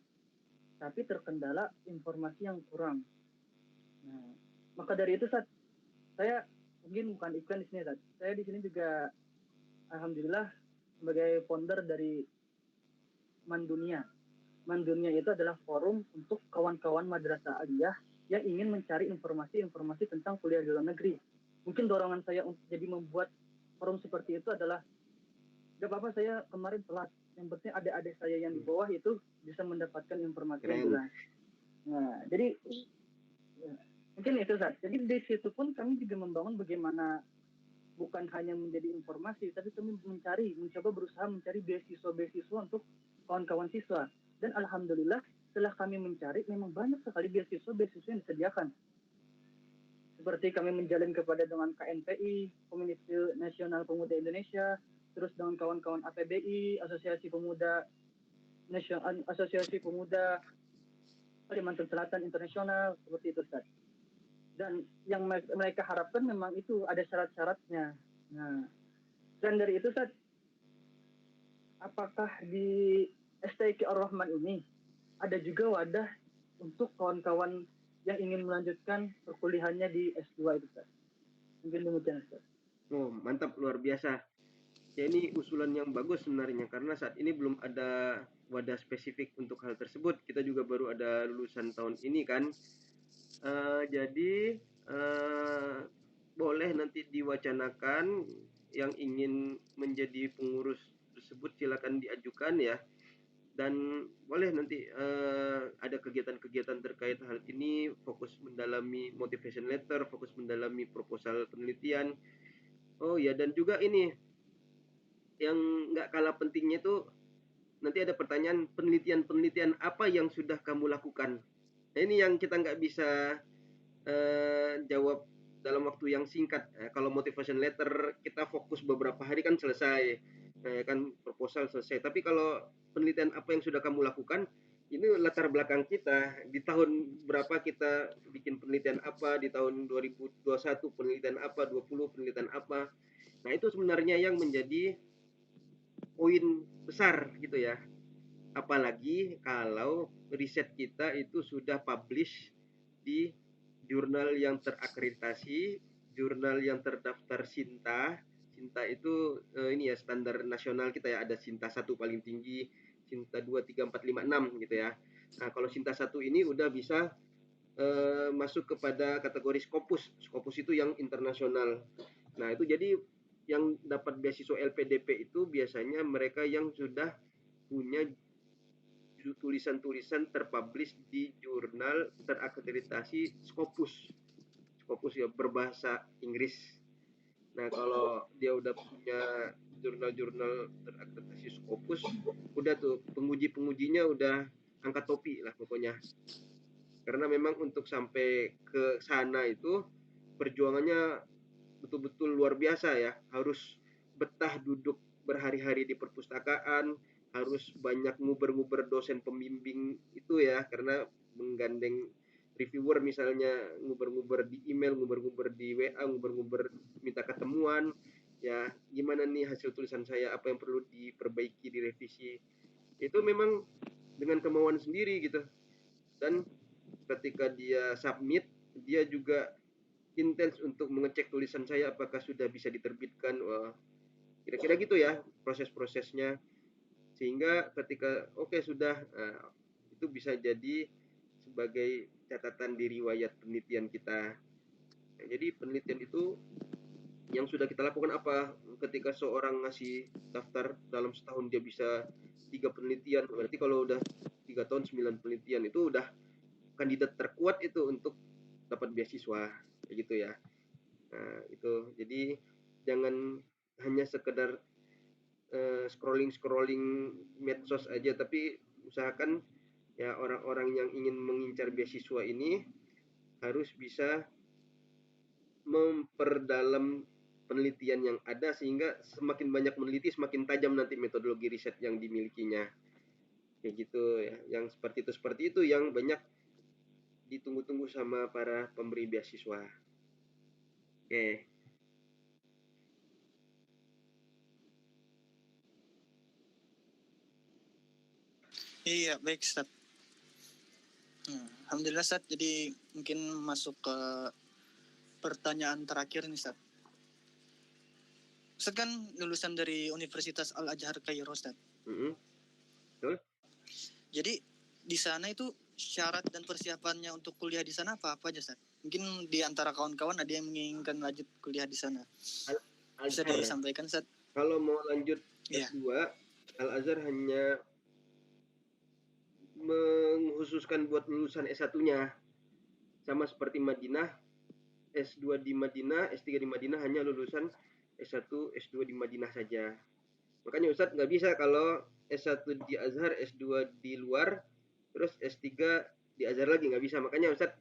tapi terkendala informasi yang kurang. Nah, maka dari itu saya mungkin bukan iklan di sini, saya di sini juga alhamdulillah sebagai founder dari Mandunia. Mandunia itu adalah forum untuk kawan-kawan madrasah aliyah yang ingin mencari informasi-informasi tentang kuliah di luar negeri. Mungkin dorongan saya untuk jadi membuat forum seperti itu adalah, gak apa-apa saya kemarin telat, yang penting adik-adik saya yang di bawah itu bisa mendapatkan informasi yang jelas. Nah, jadi mungkin itu, Zat. Jadi di situ pun kami juga membangun bagaimana bukan hanya menjadi informasi, tapi kami mencoba berusaha mencari beasiswa untuk kawan-kawan siswa. Dan alhamdulillah setelah kami mencari, memang banyak sekali beasiswa yang disediakan. Seperti kami menjalin kepada dengan KNPI, Komite Nasional Pemuda Indonesia, terus dengan kawan-kawan APBI, Asosiasi Pemuda Kalimantan Selatan Internasional, seperti itu, Ustaz. Dan yang mereka harapkan memang itu ada syarat-syaratnya. Nah, dan dari itu, Ustaz, apakah di STIQ Ar-Rahman ini ada juga wadah untuk kawan-kawan yang ingin melanjutkan perkuliahannya di S2 itu, Ustaz? Mungkin demikian, Ustaz. Oh, mantap, luar biasa. Ya, ini usulan yang bagus sebenarnya, karena saat ini belum ada wadah spesifik untuk hal tersebut. Kita juga baru ada lulusan tahun ini kan. Jadi boleh nanti diwacanakan, yang ingin menjadi pengurus tersebut silakan diajukan ya. Dan boleh nanti ada kegiatan-kegiatan terkait hal ini, fokus mendalami motivation letter, fokus mendalami proposal penelitian. Oh ya, dan juga ini yang nggak kalah pentingnya itu, nanti ada pertanyaan penelitian apa yang sudah kamu lakukan. Nah, ini yang kita nggak bisa jawab dalam waktu yang singkat. Kalau motivation letter kita fokus beberapa hari kan selesai, kan proposal selesai. Tapi kalau penelitian apa yang sudah kamu lakukan, ini latar belakang kita, di tahun berapa kita bikin penelitian apa, di tahun 2021 penelitian apa, 20 penelitian apa. Nah, itu sebenarnya yang menjadi poin besar gitu ya. Apalagi kalau riset kita itu sudah publish di jurnal yang terakreditasi, jurnal yang terdaftar SINTA. SINTA itu ini ya standar nasional kita ya, ada SINTA 1 paling tinggi, SINTA 2, 3, 4, 5, 6 gitu ya. Nah, kalau SINTA 1 ini udah bisa masuk kepada kategori Scopus. Scopus itu yang internasional. Nah, itu jadi yang dapat beasiswa LPDP itu biasanya mereka yang sudah punya tulisan-tulisan terpublish di jurnal terakreditasi Scopus. Scopus ya berbahasa Inggris. Nah, kalau dia udah punya jurnal-jurnal terakreditasi Scopus, udah tuh penguji-pengujinya udah angkat topi lah pokoknya. Karena memang untuk sampai ke sana itu perjuangannya betul-betul luar biasa ya. Harus betah duduk berhari-hari di perpustakaan, harus banyak nguber-nguber dosen pembimbing itu ya, karena menggandeng reviewer misalnya, nguber-nguber di email, nguber-nguber di WA, nguber-nguber minta ketemuan, ya gimana nih hasil tulisan saya, apa yang perlu diperbaiki, direvisi. Itu memang dengan kemauan sendiri gitu. Dan ketika dia submit, dia juga intens untuk mengecek tulisan saya apakah sudah bisa diterbitkan. Wah, kira-kira gitu ya proses-prosesnya, sehingga ketika oke sudah, itu bisa jadi sebagai catatan di riwayat penelitian kita. Nah, jadi penelitian itu yang sudah kita lakukan apa, ketika seorang ngasih daftar dalam setahun dia bisa 3 penelitian, berarti kalau udah 3 tahun 9 penelitian itu udah kandidat terkuat itu untuk dapat beasiswa, kayak gitu ya. Nah, itu jadi jangan hanya sekedar scrolling medsos aja, tapi usahakan ya orang-orang yang ingin mengincar beasiswa ini harus bisa memperdalam penelitian yang ada, sehingga semakin banyak meneliti semakin tajam nanti metodologi riset yang dimilikinya, kayak gitu ya. Yang seperti itu yang banyak ditunggu-tunggu sama para pemberi beasiswa. Oke. Iya, baik, Ustaz. Alhamdulillah, Ustaz. Jadi mungkin masuk ke pertanyaan terakhir nih, Ustaz. Ustaz kan lulusan dari Universitas Al-Azhar Kairo, Ustaz. Betul. Jadi di sana itu syarat dan persiapannya untuk kuliah di sana apa aja, Ustaz? Mungkin di antara kawan-kawan ada yang menginginkan lanjut kuliah di sana. Bisa Al-Azhar. disampaikan, Ustaz? Kalau mau lanjut Iya. S2, Al-Azhar hanya mengkhususkan buat lulusan S1-nya. Sama seperti Madinah, S2 di Madinah, S3 di Madinah hanya lulusan S1, S2 di Madinah saja. Makanya Ustadz nggak bisa kalau S1 di Azhar, S2 di luar, terus S3 di Azhar lagi, nggak bisa. Makanya Ustadz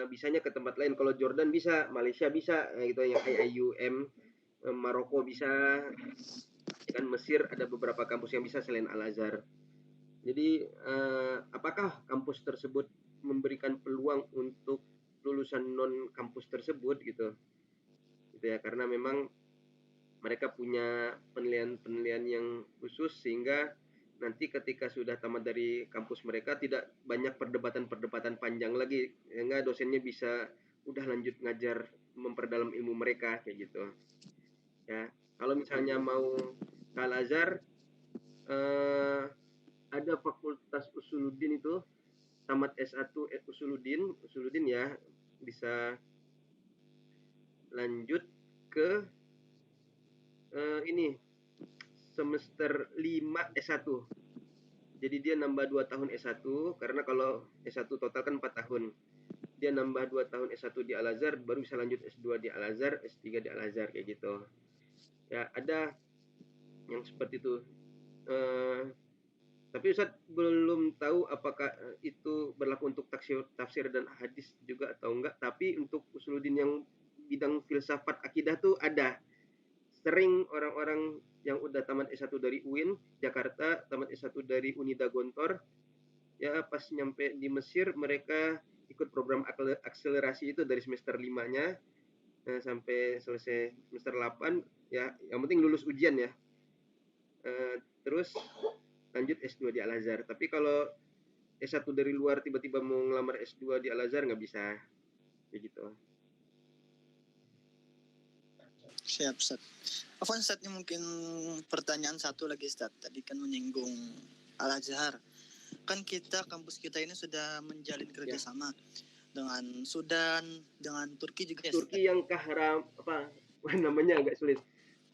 bisanya ke tempat lain. Kalau Jordan bisa, Malaysia bisa, gitu, yang IIUM, Maroko bisa, ya kan, Mesir ada beberapa kampus yang bisa selain Al-Azhar. Jadi apakah kampus tersebut memberikan peluang untuk lulusan non kampus tersebut gitu ya, karena memang mereka punya penilaian yang khusus, sehingga nanti ketika sudah tamat dari kampus mereka tidak banyak perdebatan panjang lagi, sehingga dosennya bisa udah lanjut ngajar, memperdalam ilmu mereka, kayak gitu ya. Kalau misalnya mau ke Al-Azhar, ada fakultas Usuluddin, itu tamat S1 Usuluddin ya, bisa lanjut ke ini semester 5 S1. Jadi dia nambah 2 tahun S1, karena kalau S1 total kan 4 tahun. Dia nambah 2 tahun S1 di Al-Azhar, baru bisa lanjut S2 di Al-Azhar, S3 di Al-Azhar, kayak gitu. Ya, ada yang seperti itu. Tapi Ustadz belum tahu apakah itu berlaku untuk tafsir dan hadis juga atau enggak. Tapi untuk Usuluddin yang bidang filsafat akidah tuh ada. Sering orang-orang yang udah tamat S1 dari UIN Jakarta, tamat S1 dari Unida Gontor, ya pas nyampe di Mesir mereka ikut program akselerasi itu dari semester 5-nya sampai selesai semester 8, ya yang penting lulus ujian ya. Terus lanjut S2 di Al-Azhar. Tapi kalau S1 dari luar tiba-tiba mau ngelamar S2 di Al-Azhar nggak bisa, kayak gitu. Siap, Ustaz. Afwan, Ustaz, ini mungkin pertanyaan satu lagi, Ustaz. Tadi kan menyinggung Al-Azhar. Kan kampus kita ini sudah menjalin kerjasama dengan Sudan, dengan Turki juga ya, Turki Ustaz? Yang Kahraman, apa namanya agak sulit.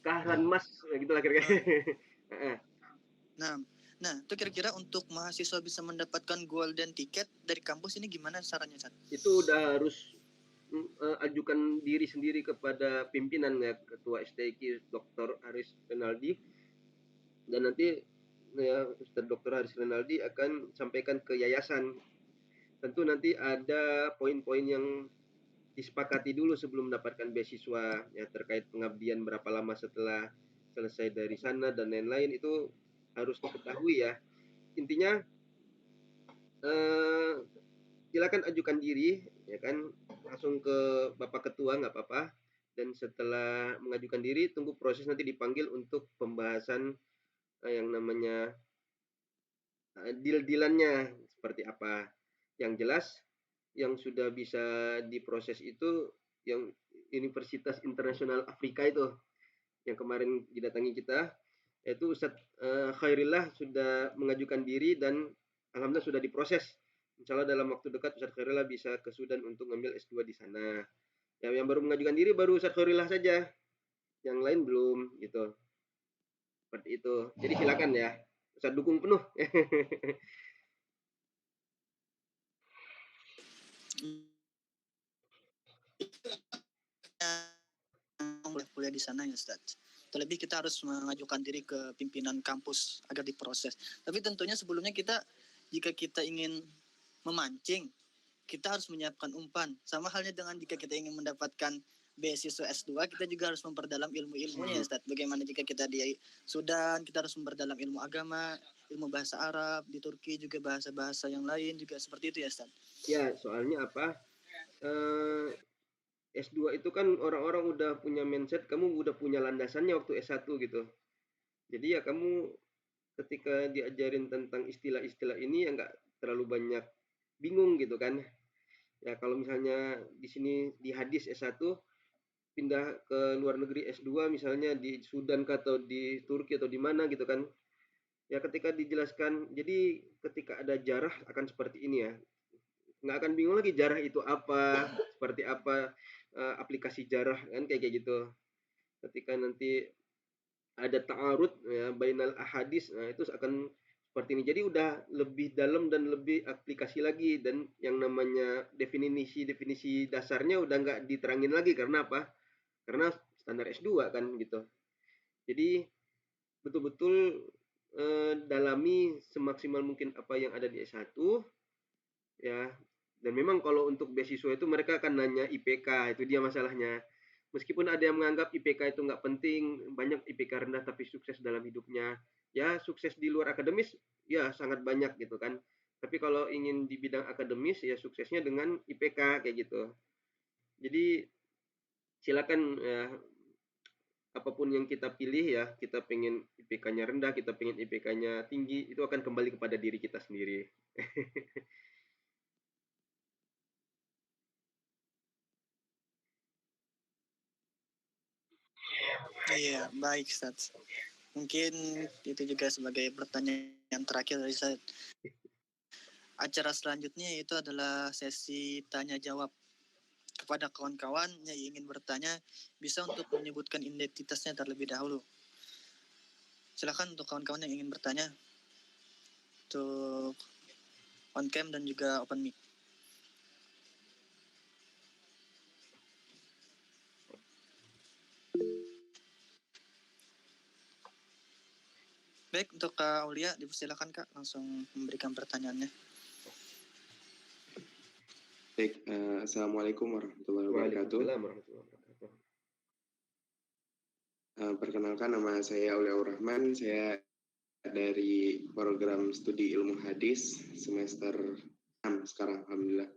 Kahraman Mas, gitu lah kira-kira. Nah, itu kira-kira untuk mahasiswa bisa mendapatkan golden ticket dari kampus ini gimana caranya, Ustaz? Itu udah harus ajukan diri sendiri kepada pimpinan ya, Ketua STIQ Dr. Haris Renaldi, dan nanti ya Ustaz Dr. Haris Renaldi akan sampaikan ke yayasan. Tentu nanti ada poin-poin yang disepakati dulu sebelum mendapatkan beasiswa ya, terkait pengabdian berapa lama setelah selesai dari sana dan lain-lain itu harus diketahui ya. Intinya silakan ajukan diri ya kan, langsung ke Bapak Ketua nggak apa-apa, dan setelah mengajukan diri tunggu proses nanti dipanggil untuk pembahasan yang namanya deal-dealannya seperti apa. Yang jelas yang sudah bisa diproses itu yang Universitas Internasional Afrika itu yang kemarin didatangi kita, yaitu Ustadz Khairillah sudah mengajukan diri dan alhamdulillah sudah diproses. Insya Allah dalam waktu dekat Ustadz Khairillah bisa ke Sudan untuk ngambil S2 di sana. Yang baru mengajukan diri baru Ustadz Khairillah saja, yang lain belum gitu. Seperti itu. Jadi silakan ya, Ustadz dukung penuh. Boleh kuliah di sana ya Ustaz. Terlebih kita harus mengajukan diri ke pimpinan kampus agar diproses. Tapi tentunya sebelumnya jika kita ingin memancing, kita harus menyiapkan umpan. Sama halnya dengan jika kita ingin mendapatkan beasiswa S2, kita juga harus memperdalam ilmu-ilmunya ya Ustaz. Bagaimana jika kita di Sudan, kita harus memperdalam ilmu agama, ilmu bahasa Arab, di Turki juga bahasa-bahasa yang lain juga seperti itu ya Ustaz. Ya, soalnya apa? S2 itu kan orang-orang udah punya mindset, kamu udah punya landasannya waktu S1 gitu. Jadi ya kamu ketika diajarin tentang istilah-istilah ini ya nggak terlalu banyak bingung gitu kan. Ya kalau misalnya di sini di hadis S1 pindah ke luar negeri S2 misalnya di Sudan atau di Turki atau di mana gitu kan. Ya ketika dijelaskan, jadi ketika ada jarah akan seperti ini ya. Nggak akan bingung lagi jarah itu apa, seperti apa aplikasi jarah kan kayak gitu. Ketika nanti ada ta'arud ya bainal ahadis, nah itu akan seperti ini. Jadi udah lebih dalam dan lebih aplikasi lagi, dan yang namanya definisi dasarnya udah nggak diterangin lagi karena apa? Karena standar S2 kan gitu. Jadi betul-betul dalami semaksimal mungkin apa yang ada di S1 ya. Dan memang kalau untuk beasiswa itu mereka akan nanya IPK, itu dia masalahnya. Meskipun ada yang menganggap IPK itu nggak penting, banyak IPK rendah tapi sukses dalam hidupnya. Ya, sukses di luar akademis, ya sangat banyak gitu kan. Tapi kalau ingin di bidang akademis, ya suksesnya dengan IPK kayak gitu. Jadi silakan ya, apapun yang kita pilih ya, kita pengen IPK-nya rendah, kita pengen IPK-nya tinggi, itu akan kembali kepada diri kita sendiri. Iya, baik Ustaz. Mungkin itu juga sebagai pertanyaan terakhir dari saya. Acara selanjutnya itu adalah sesi tanya jawab. Kepada kawan-kawan yang ingin bertanya, bisa untuk menyebutkan identitasnya terlebih dahulu. Silakan untuk kawan-kawan yang ingin bertanya, untuk on cam dan juga open mic. Baik, untuk Kak Aulia, dipersilakan Kak langsung memberikan pertanyaannya. Baik, Assalamualaikum warahmatullahi wabarakatuh. Waalaikumsalam warahmatullahi wabarakatuh. Perkenalkan, nama saya Auliaur Rahman. Saya dari program studi ilmu hadis semester 6 sekarang, alhamdulillah.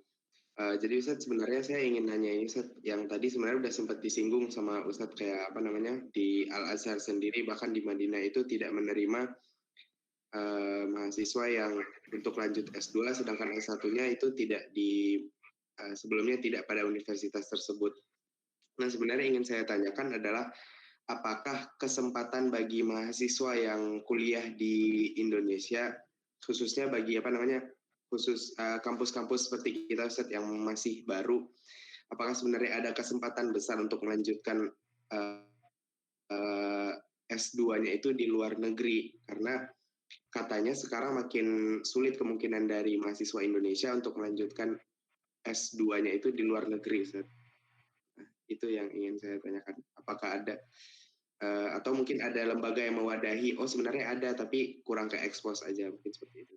Jadi Ustadz, sebenarnya saya ingin nanya ini Ustadz, yang tadi sebenarnya udah sempat disinggung sama Ustadz, kayak apa namanya, di Al-Azhar sendiri bahkan di Madinah itu tidak menerima mahasiswa yang untuk lanjut S2, sedangkan S1-nya itu tidak sebelumnya tidak pada universitas tersebut. Nah, sebenarnya ingin saya tanyakan adalah apakah kesempatan bagi mahasiswa yang kuliah di Indonesia, khususnya bagi khusus kampus-kampus seperti kita Ustadz yang masih baru, apakah sebenarnya ada kesempatan besar untuk melanjutkan S2-nya itu di luar negeri? Karena katanya sekarang makin sulit kemungkinan dari mahasiswa Indonesia untuk melanjutkan S2-nya itu di luar negeri Ustadz. Nah, itu yang ingin saya tanyakan. Apakah ada atau mungkin ada lembaga yang mewadahi, sebenarnya ada tapi kurang ke expose aja, mungkin seperti itu.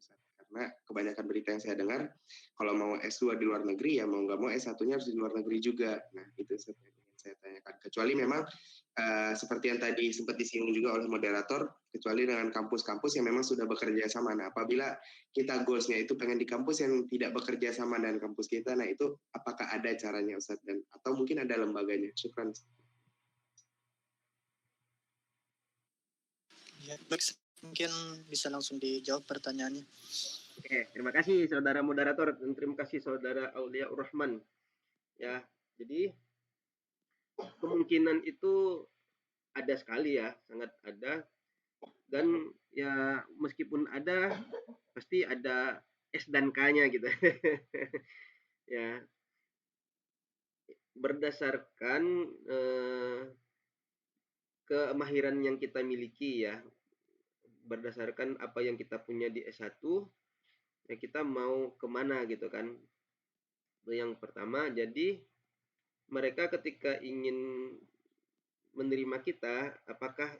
Karena kebanyakan berita yang saya dengar, kalau mau S2 di luar negeri, ya mau nggak mau S1-nya harus di luar negeri juga. Nah, itu yang ingin saya tanyakan. Kecuali memang seperti yang tadi sempat disinggung juga oleh moderator, kecuali dengan kampus-kampus yang memang sudah bekerja sama. Nah, apabila kita goals-nya itu pengen di kampus yang tidak bekerja sama dengan kampus kita, nah itu apakah ada caranya Ustadz? Atau mungkin ada lembaganya? Syukran. Ya, baik, mungkin bisa langsung dijawab pertanyaannya. Oke, terima kasih saudara moderator dan terima kasih saudara Aulia Rahman. Ya, jadi kemungkinan itu ada sekali ya, sangat ada. Dan ya meskipun ada, pasti ada S dan K-nya gitu. Ya, berdasarkan kemahiran yang kita miliki ya, berdasarkan apa yang kita punya di S1, ya kita mau kemana gitu kan. Yang pertama, jadi mereka ketika ingin menerima kita, apakah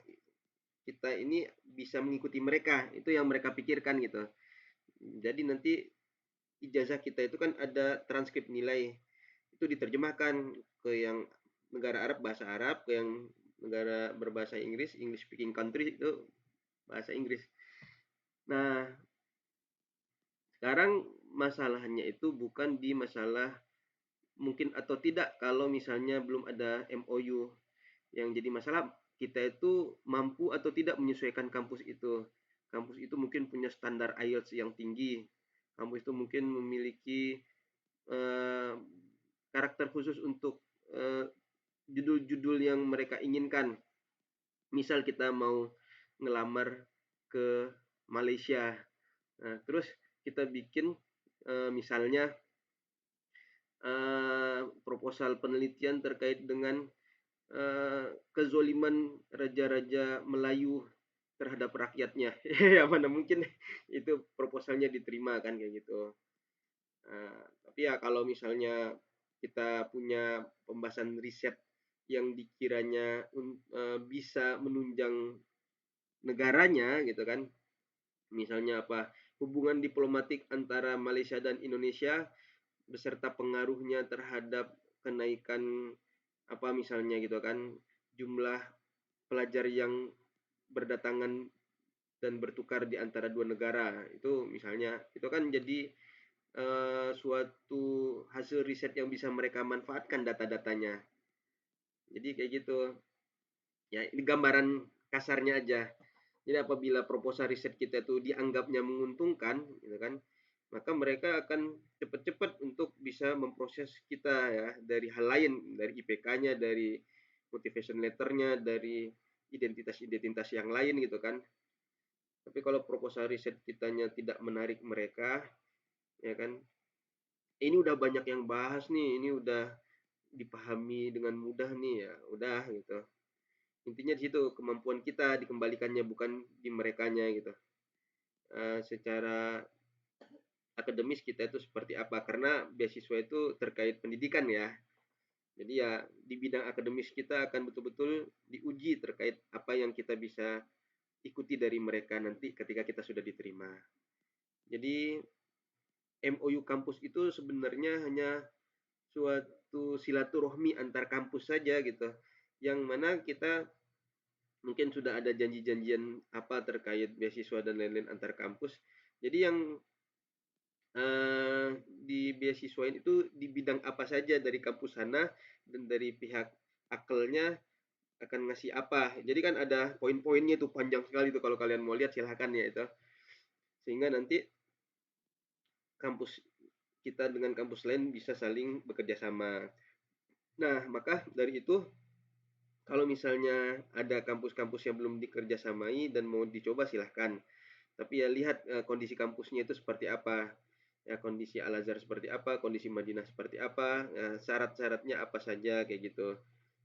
kita ini bisa mengikuti mereka, itu yang mereka pikirkan gitu. Jadi nanti ijazah kita itu kan ada transkrip nilai, itu diterjemahkan ke yang negara Arab bahasa Arab, ke yang negara berbahasa Inggris, English speaking country itu bahasa Inggris. Nah, sekarang masalahnya itu bukan di masalah mungkin atau tidak kalau misalnya belum ada MOU. Yang jadi masalah kita itu mampu atau tidak menyesuaikan kampus itu. Kampus itu mungkin punya standar IELTS yang tinggi. Kampus itu mungkin memiliki karakter khusus untuk judul-judul yang mereka inginkan. Misal kita mau ngelamar ke Malaysia, nah, terus kita bikin misalnya proposal penelitian terkait dengan kezoliman raja-raja Melayu terhadap rakyatnya. Ya mana mungkin itu proposalnya diterima kan kayak gitu. Tapi ya kalau misalnya kita punya pembahasan riset yang dikiranya bisa menunjang negaranya gitu kan, misalnya apa, hubungan diplomatik antara Malaysia dan Indonesia beserta pengaruhnya terhadap kenaikan apa misalnya gitu kan, jumlah pelajar yang berdatangan dan bertukar di antara dua negara, itu misalnya itu kan jadi suatu hasil riset yang bisa mereka manfaatkan data-datanya. Jadi kayak gitu. Ya, ini gambaran kasarnya aja. Jadi apabila proposal riset kita itu dianggapnya menguntungkan, gitu kan, maka mereka akan cepat-cepat untuk bisa memproses kita ya dari hal lain, dari IPK-nya, dari motivation letter-nya, dari identitas-identitas yang lain gitu kan. Tapi kalau proposal riset kitanya tidak menarik mereka, ya kan, ini udah banyak yang bahas nih, ini udah dipahami dengan mudah nih ya, udah gitu. Intinya di situ kemampuan kita dikembalikannya, bukan di merekanya gitu. Secara akademis kita itu seperti apa, karena beasiswa itu terkait pendidikan ya. Jadi ya di bidang akademis kita akan betul-betul diuji terkait apa yang kita bisa ikuti dari mereka nanti ketika kita sudah diterima. Jadi MOU kampus itu sebenarnya hanya suatu silaturahmi antar kampus saja gitu, yang mana kita mungkin sudah ada janji-janjian apa terkait beasiswa dan lain-lain antar kampus. Jadi yang di beasiswa itu di bidang apa saja dari kampus sana, dan dari pihak akelnya akan ngasih apa. Jadi kan ada poin-poinnya tuh, panjang sekali tuh, kalau kalian mau lihat silahkan ya itu. Sehingga nanti kampus kita dengan kampus lain bisa saling bekerja sama. Nah, maka dari itu kalau misalnya ada kampus-kampus yang belum dikerjasamai dan mau dicoba silahkan. Tapi ya lihat kondisi kampusnya itu seperti apa. Ya, kondisi Al-Azhar seperti apa, kondisi Madinah seperti apa, ya, syarat-syaratnya apa saja kayak gitu.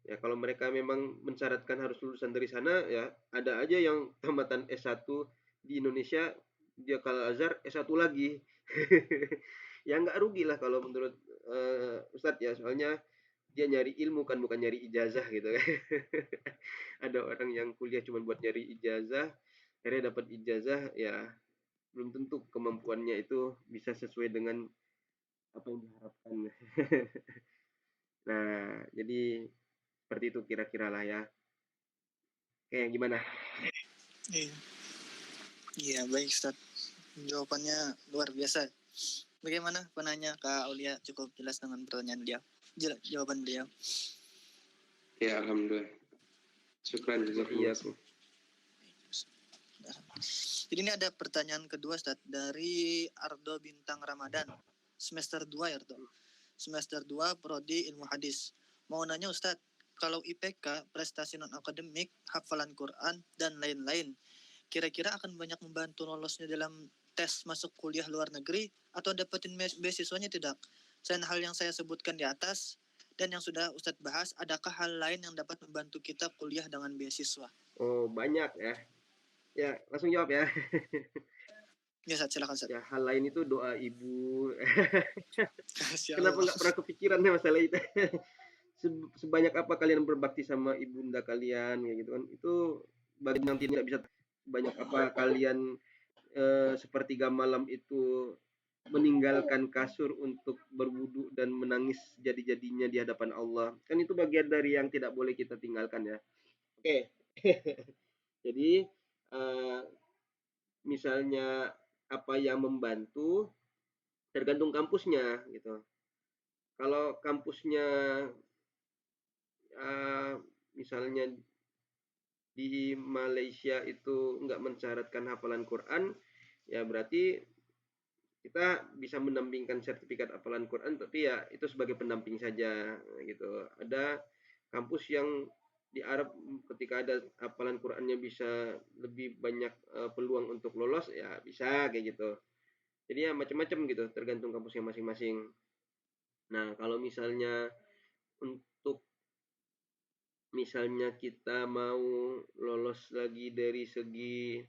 Ya kalau mereka memang mensyaratkan harus lulusan dari sana, ya ada aja yang tamatan S1 di Indonesia, dia ke Al-Azhar S1 lagi. Ya nggak rugi lah kalau menurut Ustadz ya, soalnya dia nyari ilmu kan, bukan nyari ijazah gitu kan. Ada orang yang kuliah cuma buat nyari ijazah, akhirnya dapat ijazah ya belum tentu kemampuannya itu bisa sesuai dengan apa yang diharapkan. Nah, jadi seperti itu kira-kira lah ya. Oke, gimana? Iya. Iya, baik Ustaz. Jawabannya luar biasa. Bagaimana penanya Kak Aulia, cukup jelas dengan pertanyaan beliau? Jawaban beliau. Ya, alhamdulillah. Syukran Iya, jazakumullah. Jadi ini ada pertanyaan kedua Ustaz dari Ardo Bintang Ramadan. Semester 2 ya Ardo. Semester 2 prodi ilmu hadis. Mau nanya Ustaz, kalau IPK, prestasi non akademik, hafalan Quran dan lain-lain, kira-kira akan banyak membantu lolosnya dalam tes masuk kuliah luar negeri atau dapetin beasiswanya tidak? Selain hal yang saya sebutkan di atas dan yang sudah Ustadz bahas, adakah hal lain yang dapat membantu kita kuliah dengan beasiswa? Oh, banyak ya. Ya, langsung jawab ya. Ya Ustadz, silakan Ustadz. Ya, hal lain itu doa ibu. Masya Kenapa Allah. nggak pernah kepikiran ya masalah itu? Sebanyak apa kalian berbakti sama ibunda kalian, kayak gitu kan? Itu bagi yang tidak bisa, banyak apa kalian sepertiga malam itu meninggalkan kasur untuk berwudu dan menangis jadi-jadinya di hadapan Allah. Kan itu bagian dari yang tidak boleh kita tinggalkan ya. Oke. Jadi misalnya apa yang membantu tergantung kampusnya gitu. Kalau kampusnya misalnya di Malaysia itu nggak mensyaratkan hafalan Quran, ya berarti kita bisa mendampingkan sertifikat hafalan Quran, tapi ya itu sebagai pendamping saja gitu. Ada kampus yang di Arab ketika ada hafalan Qurannya bisa lebih banyak peluang untuk lolos, ya bisa kayak gitu. Jadi ya macam-macam gitu, tergantung kampusnya masing-masing. Nah, kalau misalnya untuk misalnya kita mau lolos lagi dari segi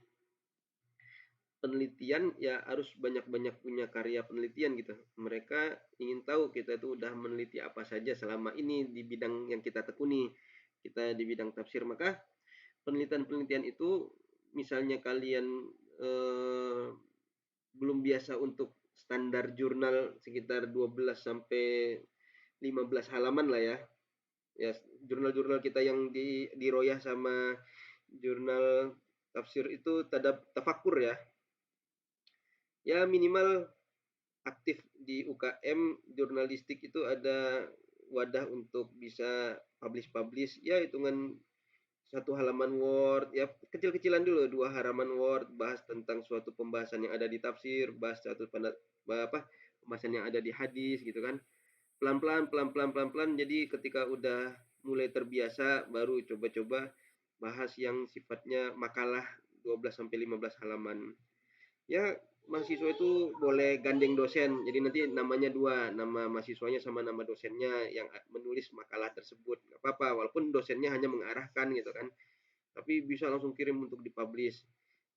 penelitian, ya harus banyak-banyak punya karya penelitian gitu. Mereka ingin tahu kita itu udah meneliti apa saja selama ini di bidang yang kita tekuni. Kita di bidang tafsir, maka penelitian-penelitian itu misalnya kalian belum biasa untuk standar jurnal sekitar 12 sampai 15 halaman lah ya. Ya, jurnal-jurnal kita yang diroyah sama jurnal tafsir itu tafakur ya. Ya minimal aktif di UKM jurnalistik itu ada wadah untuk bisa publish ya, hitungan 1 halaman Word ya, kecil-kecilan dulu, 2 halaman Word bahas tentang suatu pembahasan yang ada di tafsir, bahas suatu pembahasan yang ada di hadis gitu kan. Pelan-pelan. Jadi ketika udah mulai terbiasa baru coba-coba bahas yang sifatnya makalah 12 sampai 15 halaman. Ya, mahasiswa itu boleh gandeng dosen. Jadi nanti namanya 2, nama mahasiswanya sama nama dosennya yang menulis makalah tersebut. Nggak apa-apa, walaupun dosennya hanya mengarahkan gitu kan. Tapi bisa langsung kirim untuk dipublish.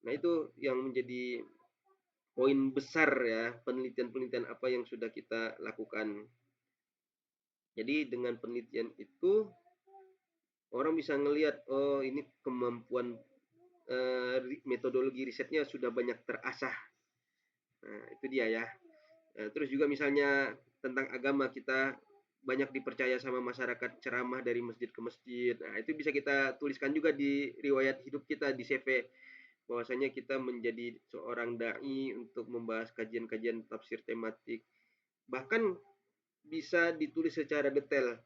Nah, itu yang menjadi poin besar ya, penelitian-penelitian apa yang sudah kita lakukan. Jadi dengan penelitian itu orang bisa ngelihat, oh ini kemampuan metodologi risetnya sudah banyak terasah. Nah, itu dia ya. Terus juga misalnya tentang agama, kita banyak dipercaya sama masyarakat, ceramah dari masjid ke masjid. Nah, itu bisa kita tuliskan juga di riwayat hidup kita, di CV, bahwasanya kita menjadi seorang dai untuk membahas kajian-kajian tafsir tematik. Bahkan bisa ditulis secara detail.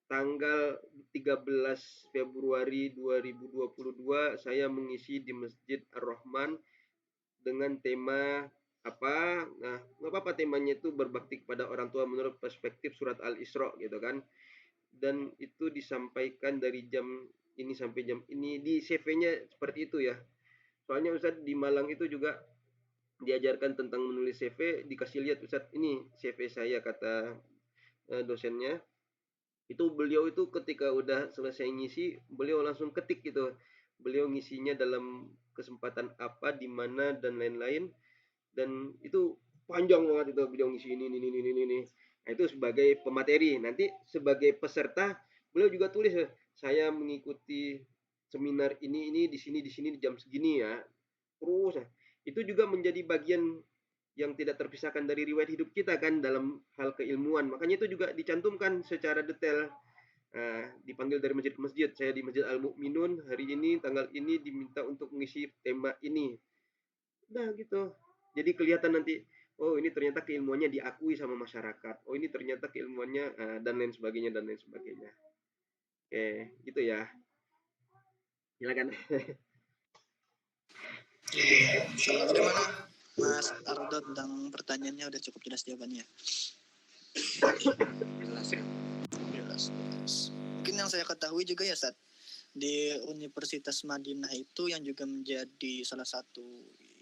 Tanggal 13 Februari 2022 saya mengisi di Masjid Ar-Rahman dengan tema apa. Nah, nggak apa-apa temanya itu berbakti kepada orang tua menurut perspektif surat Al-Isra gitu kan. Dan itu disampaikan dari jam ini sampai jam ini, di CV-nya seperti itu ya. Soalnya Ustadz di Malang itu juga diajarkan tentang menulis CV, dikasih lihat Ustadz, ini CV saya kata dosennya. Itu beliau itu ketika udah selesai ngisi, beliau langsung ketik gitu. Beliau ngisinya dalam kesempatan apa, di mana dan lain-lain. Dan itu panjang banget itu beliau ngisi ini. Nah, itu sebagai pemateri. Nanti sebagai peserta beliau juga tulis, saya mengikuti seminar ini di sini di jam segini ya. Terus Itu juga menjadi bagian yang tidak terpisahkan dari riwayat hidup kita kan dalam hal keilmuan. Makanya itu juga dicantumkan secara detail. Dipanggil dari masjid ke masjid. Saya di Masjid Al-Mu'minun hari ini tanggal ini diminta untuk mengisi tema ini. Udah gitu. Jadi kelihatan nanti, oh ini ternyata keilmuannya diakui sama masyarakat. Oh ini ternyata keilmuannya dan lain sebagainya dan lain sebagainya. Oke, gitu ya. Silakan. Bagaimana Mas Ardo tentang pertanyaannya udah cukup jelas jawabannya? Jelas ya. Jelas. Mungkin yang saya ketahui juga ya Ustaz, di Universitas Madinah itu yang juga menjadi salah satu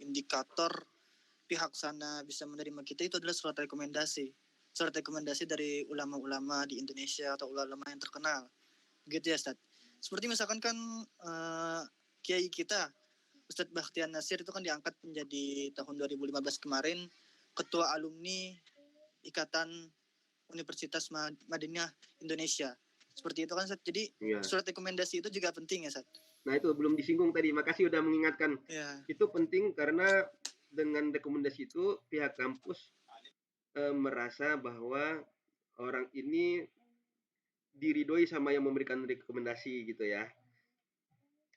indikator pihak sana bisa menerima kita itu adalah surat rekomendasi dari ulama-ulama di Indonesia atau ulama yang terkenal, gitu ya Ustaz. Seperti misalkan kan kiai kita Ustadz Bakhtiar Nasir itu kan diangkat menjadi tahun 2015 kemarin ketua alumni Ikatan Universitas Madinah Indonesia. Seperti itu kan Ustadz. Jadi surat rekomendasi itu juga penting ya Ustadz. Nah itu belum disinggung tadi, makasih udah mengingatkan. Ya. Itu penting karena dengan rekomendasi itu pihak kampus merasa bahwa orang ini diridhoi sama yang memberikan rekomendasi gitu ya.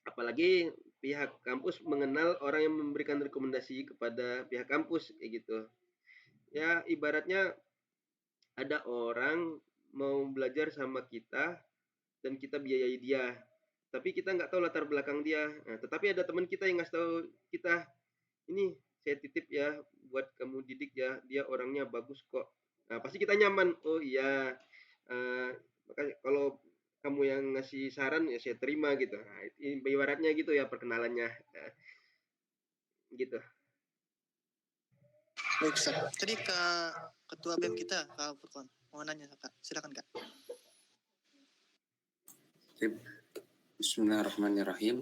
Apalagi pihak kampus mengenal orang yang memberikan rekomendasi kepada pihak kampus kayak gitu. Ya ibaratnya ada orang mau belajar sama kita dan kita biayai dia, tapi kita nggak tahu latar belakang dia. Nah, tetapi ada teman kita yang ngasih tahu kita, ini saya titip ya buat kamu didik ya, dia orangnya bagus kok. Nah, pasti kita nyaman. Oh iya, makanya kalau kamu yang ngasih saran ya saya terima gitu. Nah, ibaratnya gitu ya perkenalannya, gitu. Baik Ustaz. Tadi ketua BEM kita Kak Furqon mau nanya Kak, silakan Kak. Bismillahirrahmanirrahim.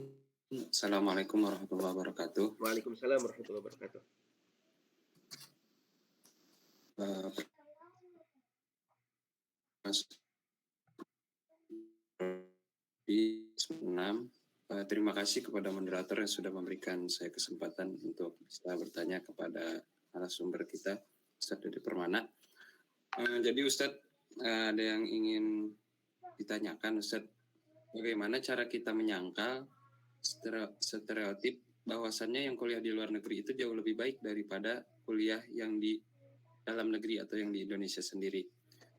Assalamualaikum warahmatullahi wabarakatuh. Waalaikumsalam warahmatullahi wabarakatuh. Terima kasih kepada moderator yang sudah memberikan saya kesempatan untuk bisa bertanya kepada narasumber kita, Ustadz Dede Permana. Jadi Ustadz, ada yang ingin ditanyakan Ustadz, bagaimana cara kita menyangkal stereotip bahwasannya yang kuliah di luar negeri itu jauh lebih baik daripada kuliah yang di dalam negeri atau yang di Indonesia sendiri.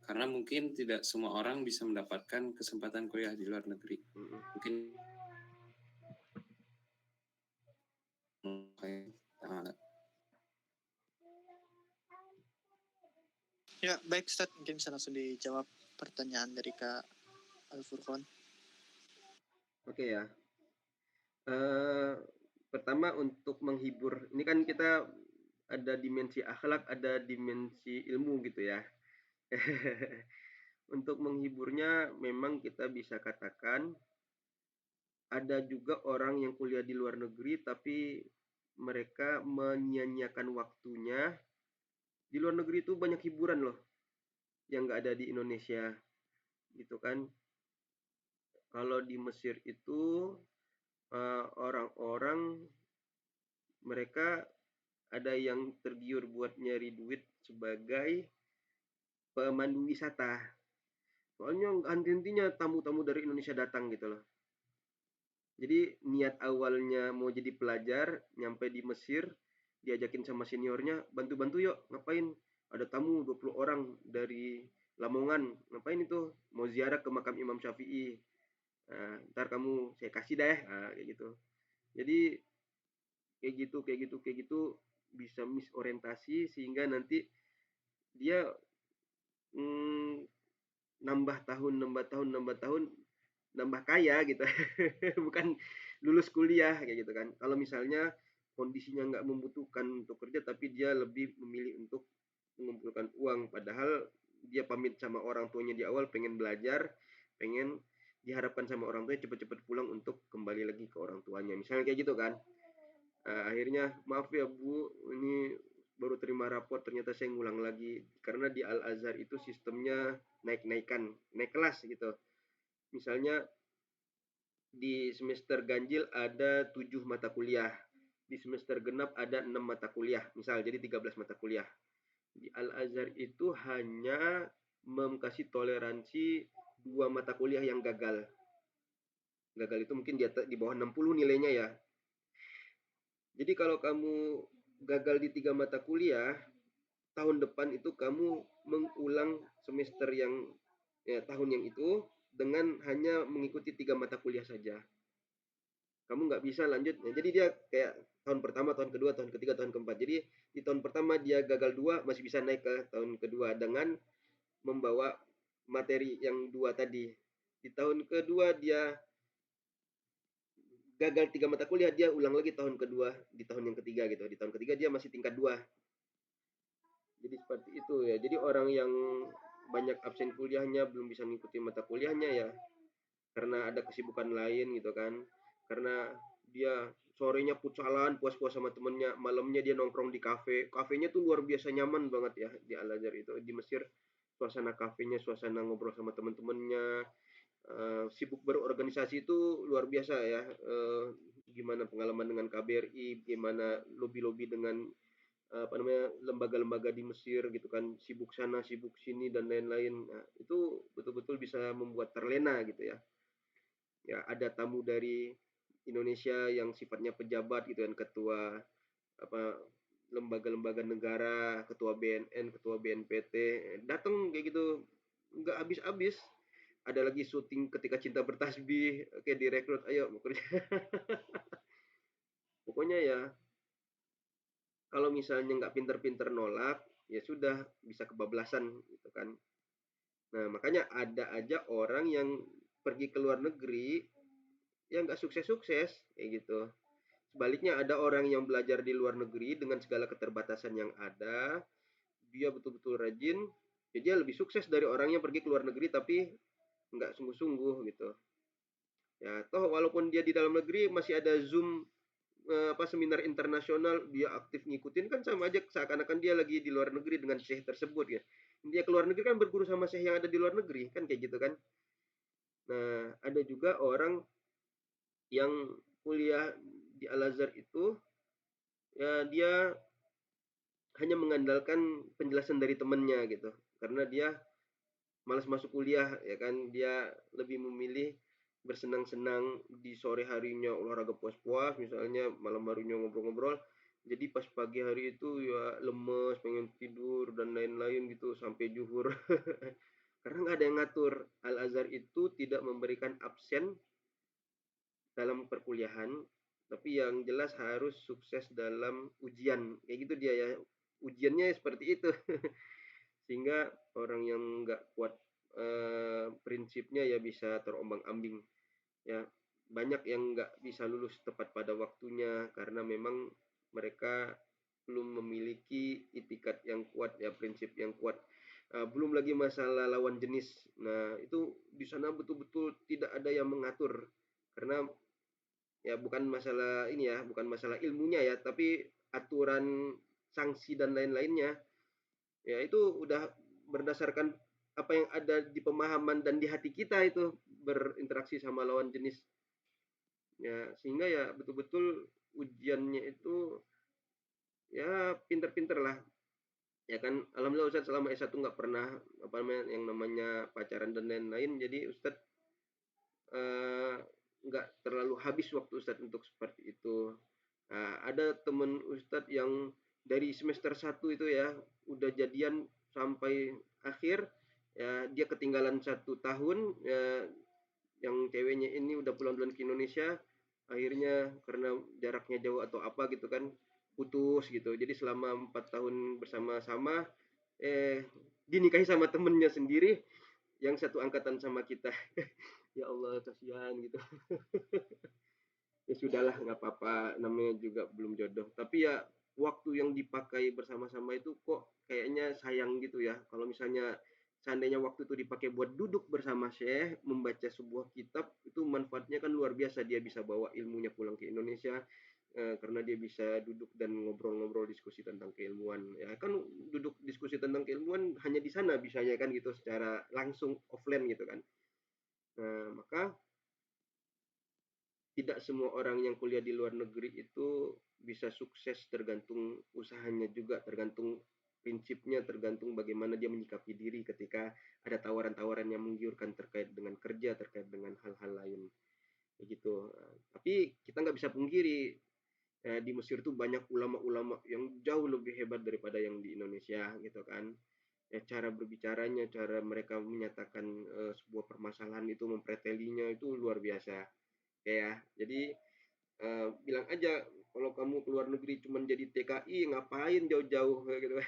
Karena mungkin tidak semua orang bisa mendapatkan kesempatan kuliah di luar negeri. Mungkin Ya, baik Ustaz, mungkin bisa langsung dijawab pertanyaan dari Kak Al-Furqon. Oke ya. Pertama untuk menghibur, ini kan kita ada dimensi akhlak, ada dimensi ilmu gitu ya. Untuk menghiburnya memang kita bisa katakan ada juga orang yang kuliah di luar negeri tapi mereka menyia-nyiakan waktunya. Di luar negeri itu banyak hiburan loh yang nggak ada di Indonesia gitu kan. Kalau di Mesir itu orang-orang mereka ada yang tergiur buat nyari duit sebagai pemandu wisata. Soalnya henti-hentinya tamu-tamu dari Indonesia datang gitu loh. Jadi niat awalnya mau jadi pelajar, nyampe di Mesir, diajakin sama seniornya, bantu-bantu yuk, ngapain? Ada tamu 20 orang dari Lamongan, ngapain itu? Mau ziarah ke makam Imam Syafi'i. Ntar kamu saya kasih deh, kayak gitu. Jadi kayak gitu bisa misorientasi sehingga nanti dia nambah tahun nambah kaya gitu. Bukan lulus kuliah kayak gitu kan. Kalau misalnya kondisinya nggak membutuhkan untuk kerja tapi dia lebih memilih untuk mengumpulkan uang padahal dia pamit sama orang tuanya di awal pengen belajar, pengen diharapkan sama orang tuanya cepat-cepat pulang untuk kembali lagi ke orang tuanya. Misalnya kayak gitu kan. Akhirnya maaf ya Bu, ini baru terima raport ternyata saya ngulang lagi karena di Al Azhar itu sistemnya naik kelas gitu. Misalnya di semester ganjil ada 7 mata kuliah, di semester genap ada 6 mata kuliah, misal jadi 13 mata kuliah. Di Al-Azhar itu hanya kasih toleransi 2 mata kuliah yang gagal. Gagal itu mungkin di bawah 60 nilainya ya. Jadi kalau kamu gagal di 3 mata kuliah, tahun depan itu kamu mengulang semester yang tahun yang itu dengan hanya mengikuti 3 mata kuliah saja. Kamu nggak bisa lanjut. Nah, jadi dia kayak tahun pertama, tahun kedua, tahun ketiga, tahun keempat. Jadi di tahun pertama dia gagal 2, masih bisa naik ke tahun kedua dengan membawa materi yang 2 tadi. Di tahun kedua dia gagal 3 mata kuliah, dia ulang lagi tahun kedua di tahun yang ketiga gitu. Di tahun ketiga dia masih tingkat 2. Jadi seperti itu ya. Jadi orang yang banyak absen kuliahnya belum bisa mengikuti mata kuliahnya ya karena ada kesibukan lain gitu kan. Karena dia sorenya futsalan, puas-puas sama temennya, malamnya dia nongkrong di kafe. Kafenya tuh luar biasa nyaman banget ya di Al-Azhar itu. Di Mesir suasana kafenya, suasana ngobrol sama teman-temannya, sibuk berorganisasi itu luar biasa ya. Gimana pengalaman dengan KBRI, gimana lobby-lobby dengan lembaga-lembaga di Mesir gitu kan, sibuk sana sibuk sini dan lain-lain. Nah, itu betul-betul bisa membuat terlena gitu ya. Ya ada tamu dari Indonesia yang sifatnya pejabat gitu kan, ketua lembaga-lembaga negara, ketua BNN, ketua BNPT, datang kayak gitu nggak habis-habis. Ada lagi syuting Ketika Cinta Bertasbih, kayak direkrut, ayo kerja. Pokoknya ya kalau misalnya nggak pinter-pinter nolak, ya sudah bisa kebablasan gitu kan. Nah makanya ada aja orang yang pergi ke luar negeri yang nggak sukses-sukses kayak gitu. Sebaliknya ada orang yang belajar di luar negeri dengan segala keterbatasan yang ada, dia betul-betul rajin, ya dia lebih sukses dari orang yang pergi ke luar negeri tapi nggak sungguh-sungguh gitu. Ya toh walaupun dia di dalam negeri masih ada Zoom seminar internasional, dia aktif ngikutin, kan sama aja seakan-akan dia lagi di luar negeri dengan syekh tersebut ya. Dia ke luar negeri kan berguru sama syekh yang ada di luar negeri kan kayak gitu kan. Nah ada juga orang yang kuliah di Al-Azhar itu ya dia hanya mengandalkan penjelasan dari temannya gitu, karena dia malas masuk kuliah ya kan. Dia lebih memilih bersenang-senang di sore harinya, olahraga puas-puas misalnya, malam harinya ngobrol-ngobrol. Jadi pas pagi hari itu ya lemes, pengen tidur dan lain-lain gitu sampai zuhur. Karena nggak ada yang ngatur. Al-Azhar itu tidak memberikan absen dalam perkuliahan, tapi yang jelas harus sukses dalam ujian kayak gitu dia ya. Ujiannya seperti itu. Sehingga orang yang nggak kuat prinsipnya ya bisa terombang-ambing ya. Banyak yang nggak bisa lulus tepat pada waktunya karena memang mereka belum memiliki itikat yang kuat ya, prinsip yang kuat. Belum lagi masalah lawan jenis. Nah itu di sana betul-betul tidak ada yang mengatur, karena ya bukan masalah ini ya, bukan masalah ilmunya ya, tapi aturan sanksi dan lain-lainnya ya itu udah berdasarkan apa yang ada di pemahaman dan di hati kita itu berinteraksi sama lawan jenis ya. Sehingga ya betul-betul ujiannya itu ya pinter-pinter lah ya kan. Alhamdulillah Ustadz selama S1 nggak pernah yang namanya pacaran dan lain-lain, jadi Ustadz nggak terlalu habis waktu Ustadz untuk seperti itu. Nah, ada temen Ustadz yang dari semester 1 itu ya udah jadian sampai akhir ya, dia ketinggalan 1 tahun ya. Yang ceweknya ini udah pulang duluan ke Indonesia, akhirnya karena jaraknya jauh atau apa gitu kan putus gitu. Jadi selama 4 tahun bersama-sama dinikahi sama temennya sendiri yang satu angkatan sama kita. Ya Allah kasihan gitu. Ya sudahlah nggak apa-apa, namanya juga belum jodoh. Tapi ya waktu yang dipakai bersama-sama itu kok kayaknya sayang gitu ya. Kalau misalnya seandainya waktu itu dipakai buat duduk bersama Syekh membaca sebuah kitab, itu manfaatnya kan luar biasa. Dia bisa bawa ilmunya pulang ke Indonesia karena dia bisa duduk dan ngobrol-ngobrol diskusi tentang keilmuan. Ya kan duduk diskusi tentang keilmuan hanya di sana bisanya kan gitu, secara langsung offline gitu kan. Nah, maka tidak semua orang yang kuliah di luar negeri itu bisa sukses tergantung usahanya juga, tergantung prinsipnya, tergantung bagaimana dia menyikapi diri ketika ada tawaran-tawaran yang menggiurkan terkait dengan kerja, terkait dengan hal-hal lain. Kayak gitu. Tapi kita nggak bisa pungkiri di Mesir tuh banyak ulama-ulama yang jauh lebih hebat daripada yang di Indonesia gitu kan. Ya, cara berbicaranya, cara mereka menyatakan sebuah permasalahan itu, mempretelinya itu luar biasa. Ya, jadi bilang aja kalau kamu keluar negeri cuma jadi TKI ngapain jauh-jauh gitu.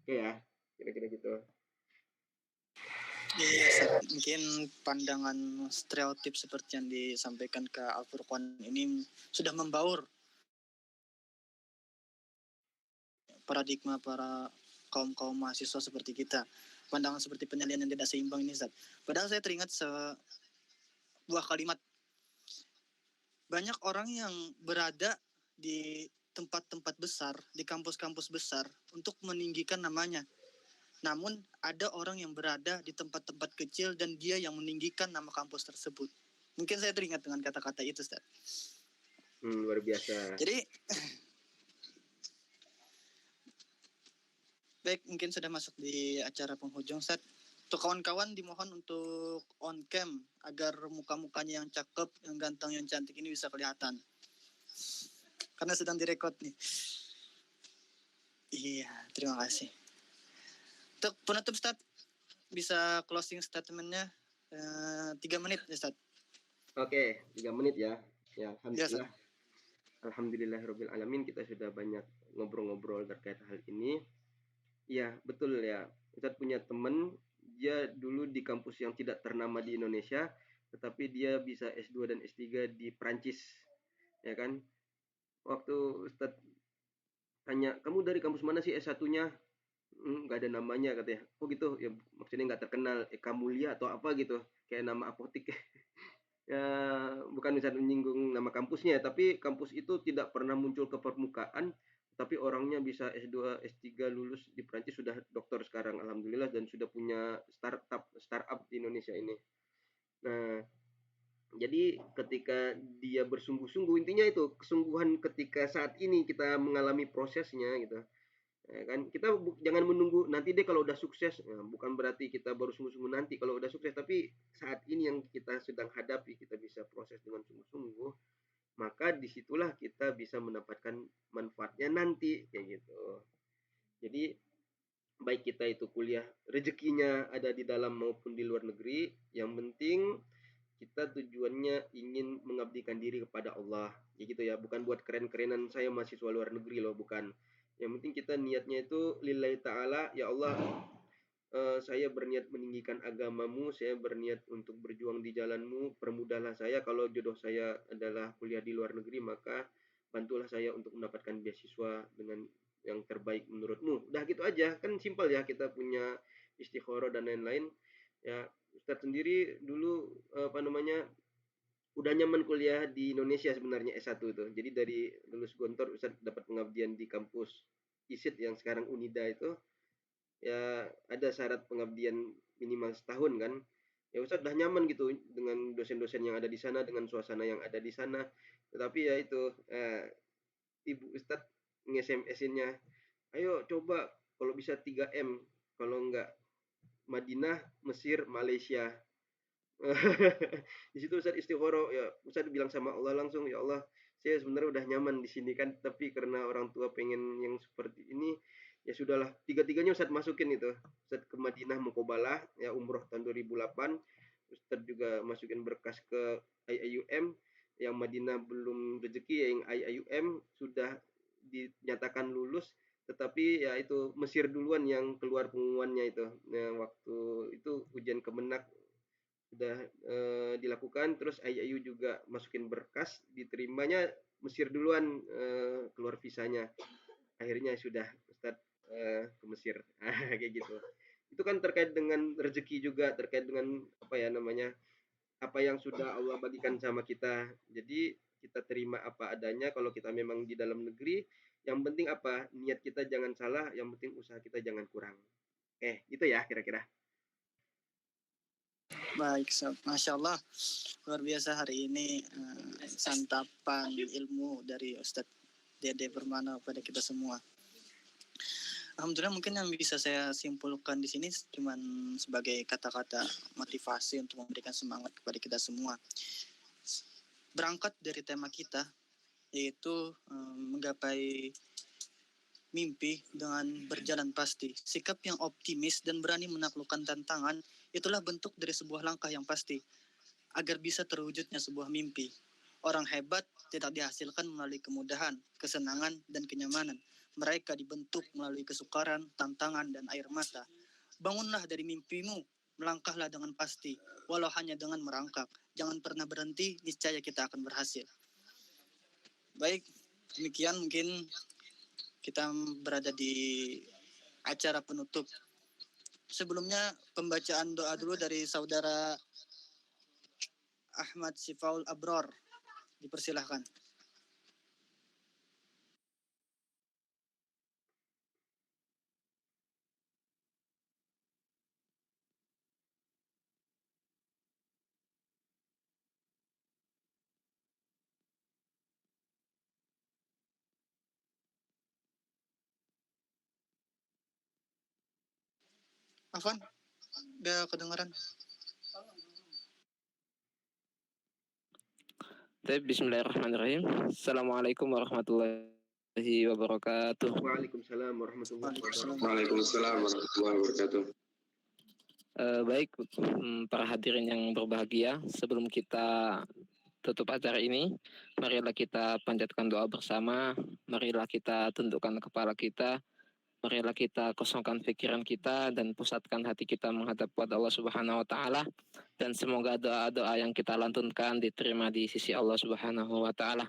Ya, kira-kira gitu. Iya, Ustaz. Mungkin pandangan stereotip seperti yang disampaikan ke Al-Furqan ini sudah membaur paradigma para kaum mahasiswa seperti kita. Pandangan seperti penilaian yang tidak seimbang ini, Ustaz. Padahal saya teringat sebuah kalimat. Banyak orang yang berada di tempat-tempat besar, di kampus-kampus besar untuk meninggikan namanya. Namun ada orang yang berada di tempat-tempat kecil dan dia yang meninggikan nama kampus tersebut. Mungkin saya teringat dengan kata-kata itu, Ustaz. Luar biasa. Jadi, baik, mungkin sudah masuk di acara penghujung, Ustaz. Untuk kawan-kawan dimohon untuk on cam agar muka-mukanya yang cakep, yang ganteng, yang cantik ini bisa kelihatan. Karena sedang direkod nih. Iya, terima kasih. Untuk penutup, Ustaz, bisa closing statement-nya 3 menit, Ustaz. Oke, 3 menit ya. Ya, Iya, alhamdulillah. Alhamdulillahirabbil alamin, kita sudah banyak ngobrol-ngobrol terkait hal ini. Iya, betul ya. Ustaz punya teman, dia dulu di kampus yang tidak ternama di Indonesia, tetapi dia bisa S2 dan S3 di Prancis. Ya kan? Waktu Ustaz tanya, "Kamu dari kampus mana sih S1-nya?" Nggak ada namanya katanya. Oh gitu, ya maksudnya nggak terkenal, Eka Mulia atau apa gitu, kayak nama apotik. Ya, bukan bisa menyinggung nama kampusnya, tapi kampus itu tidak pernah muncul ke permukaan, tapi orangnya bisa S2, S3 lulus di Prancis, sudah doktor sekarang alhamdulillah, dan sudah punya startup di Indonesia ini. Nah, jadi ketika dia bersungguh-sungguh, intinya itu kesungguhan ketika saat ini kita mengalami prosesnya gitu. Ya kan, kita jangan menunggu nanti deh kalau udah sukses. Nah, bukan berarti kita baru sungguh-sungguh nanti kalau udah sukses, tapi saat ini yang kita sedang hadapi kita bisa proses dengan sungguh-sungguh, maka disitulah kita bisa mendapatkan manfaatnya nanti kayak gitu. Jadi baik kita itu kuliah rezekinya ada di dalam maupun di luar negeri, yang penting kita tujuannya ingin mengabdikan diri kepada Allah, ya gitu ya, bukan buat keren-kerenan saya mahasiswa luar negeri loh, bukan. Yang penting kita niatnya itu lillahi ta'ala, ya Allah, saya berniat meninggikan agamamu, saya berniat untuk berjuang di jalanmu, permudahlah saya, kalau jodoh saya adalah kuliah di luar negeri, maka bantulah saya untuk mendapatkan beasiswa dengan yang terbaik menurutmu. Udah gitu aja, kan simpel ya, kita punya istikharah dan lain-lain. Ya, Ustadz sendiri dulu udah nyaman kuliah di Indonesia sebenarnya S1 itu. Jadi dari lulus Gontor Ustadz dapat pengabdian di kampus ISIT yang sekarang Unida itu. Ya ada syarat pengabdian minimal setahun kan. Ya Ustadz udah nyaman gitu dengan dosen-dosen yang ada di sana, dengan suasana yang ada di sana. Tetapi ya itu Ibu Ustadz nge-SMS-nya, ayo coba kalau bisa 3M, kalau enggak Madinah, Mesir, Malaysia. Di situ Ustadz istikharah, ya Ustadz bilang sama Allah langsung, ya Allah, saya sebenarnya udah nyaman di sini kan, tapi karena orang tua pengen yang seperti ini, ya sudahlah, tiga-tiganya Ustadz masukin itu. Ustadz ke Madinah Muqobalah, ya umroh tahun 2008, Ustadz juga masukin berkas ke IIUM, yang Madinah belum rezeki, yang IIUM sudah dinyatakan lulus, tetapi ya itu Mesir duluan yang keluar pengumumannya itu. Nah, waktu itu ujian kemenak sudah dilakukan, terus IIU juga masukin berkas, diterimanya Mesir duluan, keluar visanya. Akhirnya sudah Ustadz ke Mesir. Kayak gitu. Itu kan terkait dengan rezeki juga, terkait dengan apa yang sudah Allah bagikan sama kita. Jadi kita terima apa adanya. Kalau kita memang di dalam negeri, yang penting apa? Niat kita jangan salah, yang penting usaha kita jangan kurang. Gitu ya kira-kira. Baik, Masya Allah, luar biasa hari ini santapan ilmu dari Ustadz Dede Permana pada kita semua. Alhamdulillah, mungkin yang bisa saya simpulkan di sini cuma sebagai kata-kata motivasi untuk memberikan semangat kepada kita semua. Berangkat dari tema kita, yaitu menggapai mimpi dengan berjalan pasti. Sikap yang optimis dan berani menaklukkan tantangan, itulah bentuk dari sebuah langkah yang pasti, agar bisa terwujudnya sebuah mimpi. Orang hebat tidak dihasilkan melalui kemudahan, kesenangan, dan kenyamanan. Mereka dibentuk melalui kesukaran, tantangan, dan air mata. Bangunlah dari mimpimu, melangkahlah dengan pasti, walau hanya dengan merangkak. Jangan pernah berhenti, niscaya kita akan berhasil. Baik, demikian mungkin kita berada di acara penutup. Sebelumnya pembacaan doa dulu dari saudara Ahmad Sifaul Abror. Dipersilahkan. Afan, udah kedengaran? Bismillahirrahmanirrahim. Assalamualaikum warahmatullahi wabarakatuh. Waalaikumsalam warahmatullahi wabarakatuh. Waalaikumsalam warahmatullahi wabarakatuh. Baik, para hadirin yang berbahagia, sebelum kita tutup acara ini, marilah kita panjatkan doa bersama, marilah kita tundukkan kepala kita, marilah kita kosongkan pikiran kita dan pusatkan hati kita menghadap kepada Allah Subhanahu wa taala, dan semoga doa-doa yang kita lantunkan diterima di sisi Allah Subhanahu wa taala.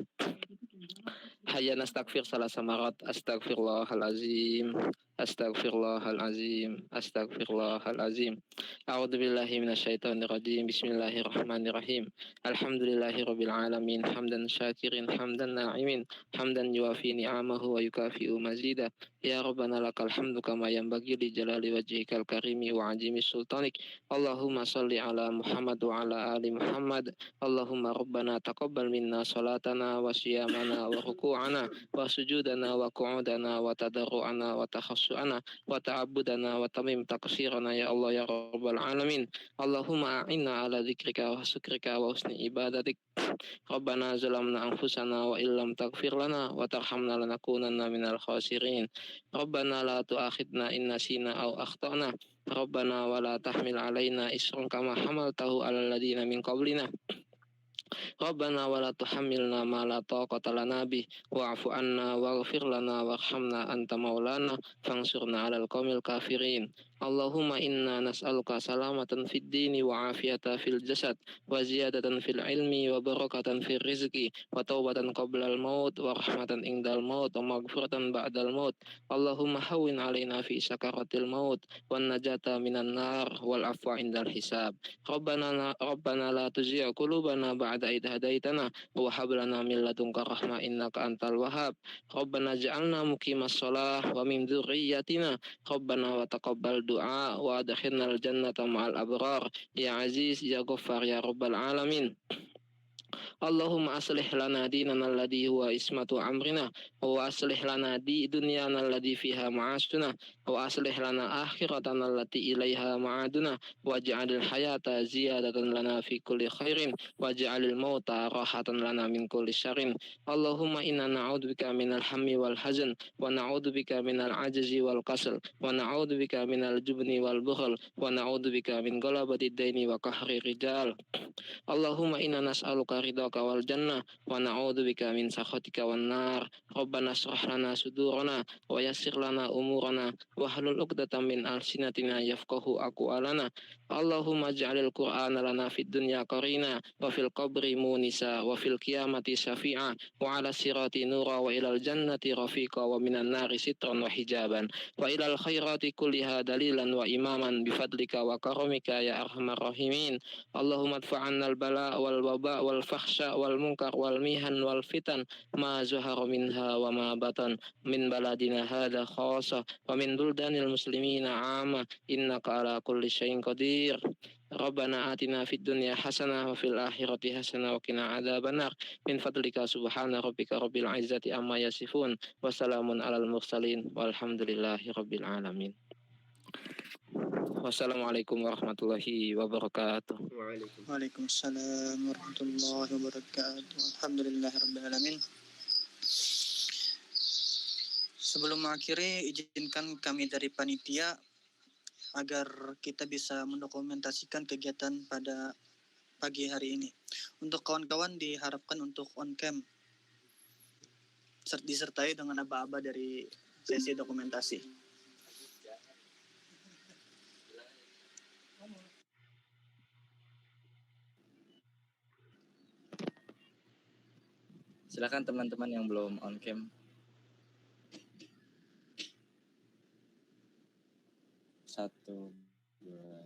Hayya nastaghfir salasa marat, astaghfirullahalazim, astaghfirullahalazim, astaghfirullahalazim. A'udzubillahi minasyaitonirrajim. Bismillahirrahmanirrahim. Alhamdulillahirabbil alamin, hamdan syakirin, hamdan na'imin, hamdan yuafi ni'amahu wa yukafi'u mazida. Ya Rabbana lakal hamdu kama yanbaghi li jalali wajhikal karimi wa azimi sultanik. Allahumma salli ala Muhammad wa ala ali Muhammad. Allahumma rabbana taqabbal minna salatana wa siyamana wa ruku'ana wa sujudana wa qu'udana wa tadarru'ana wa takhassu'ana wa ta'abbudana wa tamim taqsirana ya Allah ya Rabbal alamin. Allahumma a'inna ala dzikrika wa syukrika wa husni ibadatik. Rabbana zalamna anfusana wa illam taghfir lana wa tarhamna lanakunanna minal khasirin. Rabbana la tu'akhidna in nasina aw akhtana. Rabbana wa la tahmil alaina isran kama hamaltahu alal ladina min qablina. Rabbana wa la tuhammilna ma la taqata lana bih wa'fu anna waghfir lana warhamna anta maulana fansurna 'alal qaumil kafirin. Allahumma inna nas'aluka salamatan fid dini wa afiyata fil jasad wa ziyadatan fil ilmi wa barakatan fil rizqi wa taubatan qablal maut wa rahmatan indal maut wa maghfiratan ba'dal maut. Allahumma hawwin 'alaina fi sakaratil maut wan najata minan nar wal afwa indal hisab. Rabbana la tuzigh qulubana ba'da idh hadaitana wa hab lana min ladunka rahmah innaka antal wahhab. Rabbana ja'alna muqimas shalah wa min dzurriyyatina. Rabbana wa taqabbal du'a wa adkhilnal jannata ma'al abrar. Ya Aziz ya Ghaffar ya Rabbal alamin. Allahumma aslih lana dinana alladhi huwa ismatu amrina wa aslih lana di dunyana alladhi fiha ma'asuna wa aslih lana akhiratana allati ilaiha ma'aduna waj'alil hayata ziyadatan lana fi kulli khairin waj'alil mauta rahatan lana min kulli syarrin. Allahumma inna na'udzubika minal hammi wal hazan wa na'udzubika minal ajzi wal kasal wa na'udzubika minal jubni wal bukhl wa na'udzubika min ghalabati daini wa qahri rijal. Allahumma inna nas'aluka ridhaka wal jannah wa na'udzubika min sakhatika wan nar. Rabbana shrah lana sudurana wa yassir lana umurana wa hlul 'uqdatam min alsinatina yafqahu aqwalana. Allahumma ij'alil qur'ana lana fid dunya qarina wa fil qabri munisa wa fil qiyamati syafi'a wa 'ala sirati nura wa ilal jannati rafiqa wa minan nari sitran wa hijaban wa ilal khairati kulliha dalilan wa imaman bifadlika wa karamika ya arhamar rahimin. Allahumma adfa'anna al-bala wal waba wal fakhsha wal munkar wal mihan wal fitan ma zuhara minha wa ma batan min baladina hadha khassa wa min buldanil muslimina 'amma innaka ala kulli syai'in qadir. Rabbana atina fid dunya hasanah wa fil akhirati hasanah wa qina adzabannar. Min fadlika subhana rabbika rabbil izzati amma yasifun. Wassalamun alal mursalin walhamdulillahi rabbil alamin. Wassalamualaikum warahmatullahi wabarakatuh. Waalaikumsalam. Waalaikumsalam warahmatullahi wabarakatuh. Alhamdulillahirrahmanirrahim. Sebelum mengakhiri, izinkan kami dari panitia agar kita bisa mendokumentasikan kegiatan pada pagi hari ini. Untuk kawan-kawan diharapkan untuk on cam, disertai dengan aba-aba dari sesi dokumentasi. Silakan teman-teman yang belum on cam. Satu, dua,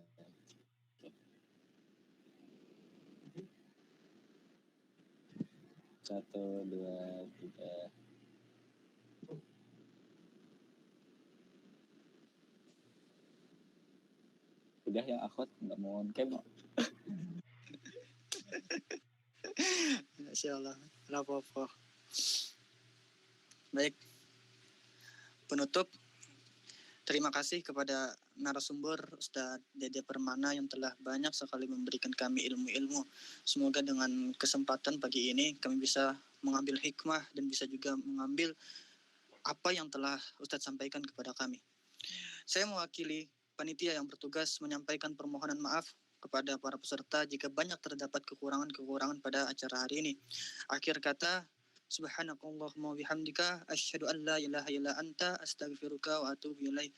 satu, dua, tiga. Udah yang akhwat nggak mau on cam. Insyaallah, nggak apa-apa. Baik, penutup, terima kasih kepada narasumber Ustadz Dede Permana yang telah banyak sekali memberikan kami ilmu-ilmu. Semoga dengan kesempatan pagi ini kami bisa mengambil hikmah dan bisa juga mengambil apa yang telah Ustadz sampaikan kepada kami. Saya mewakili panitia yang bertugas menyampaikan permohonan maaf kepada para peserta jika banyak terdapat kekurangan-kekurangan pada acara hari ini. Akhir kata, subhanakallahumma bihamdika asyhadu an la ilaha illa anta astaghfiruka wa atubu ilaik.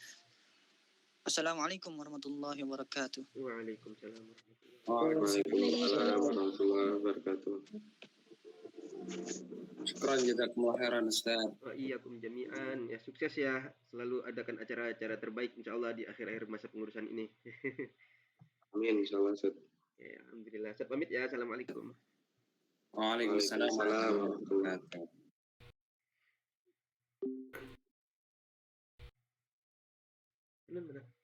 Assalamualaikum warahmatullahi wabarakatuh. Waalaikumsalam. Waalaikumsalam warahmatullahi wabarakatuh. Syukran jazakumullah khairan Ustaz. Iyyakum jami'an. Ya sukses ya. Selalu adakan acara-acara terbaik insyaallah di akhir-akhir masa pengurusan ini. Amin insyaallah Ustaz. Ya, alhamdulillah. Saya pamit ya. Assalamualaikum. Waalaikumsalam warahmatullahi wabarakatuh. Benar.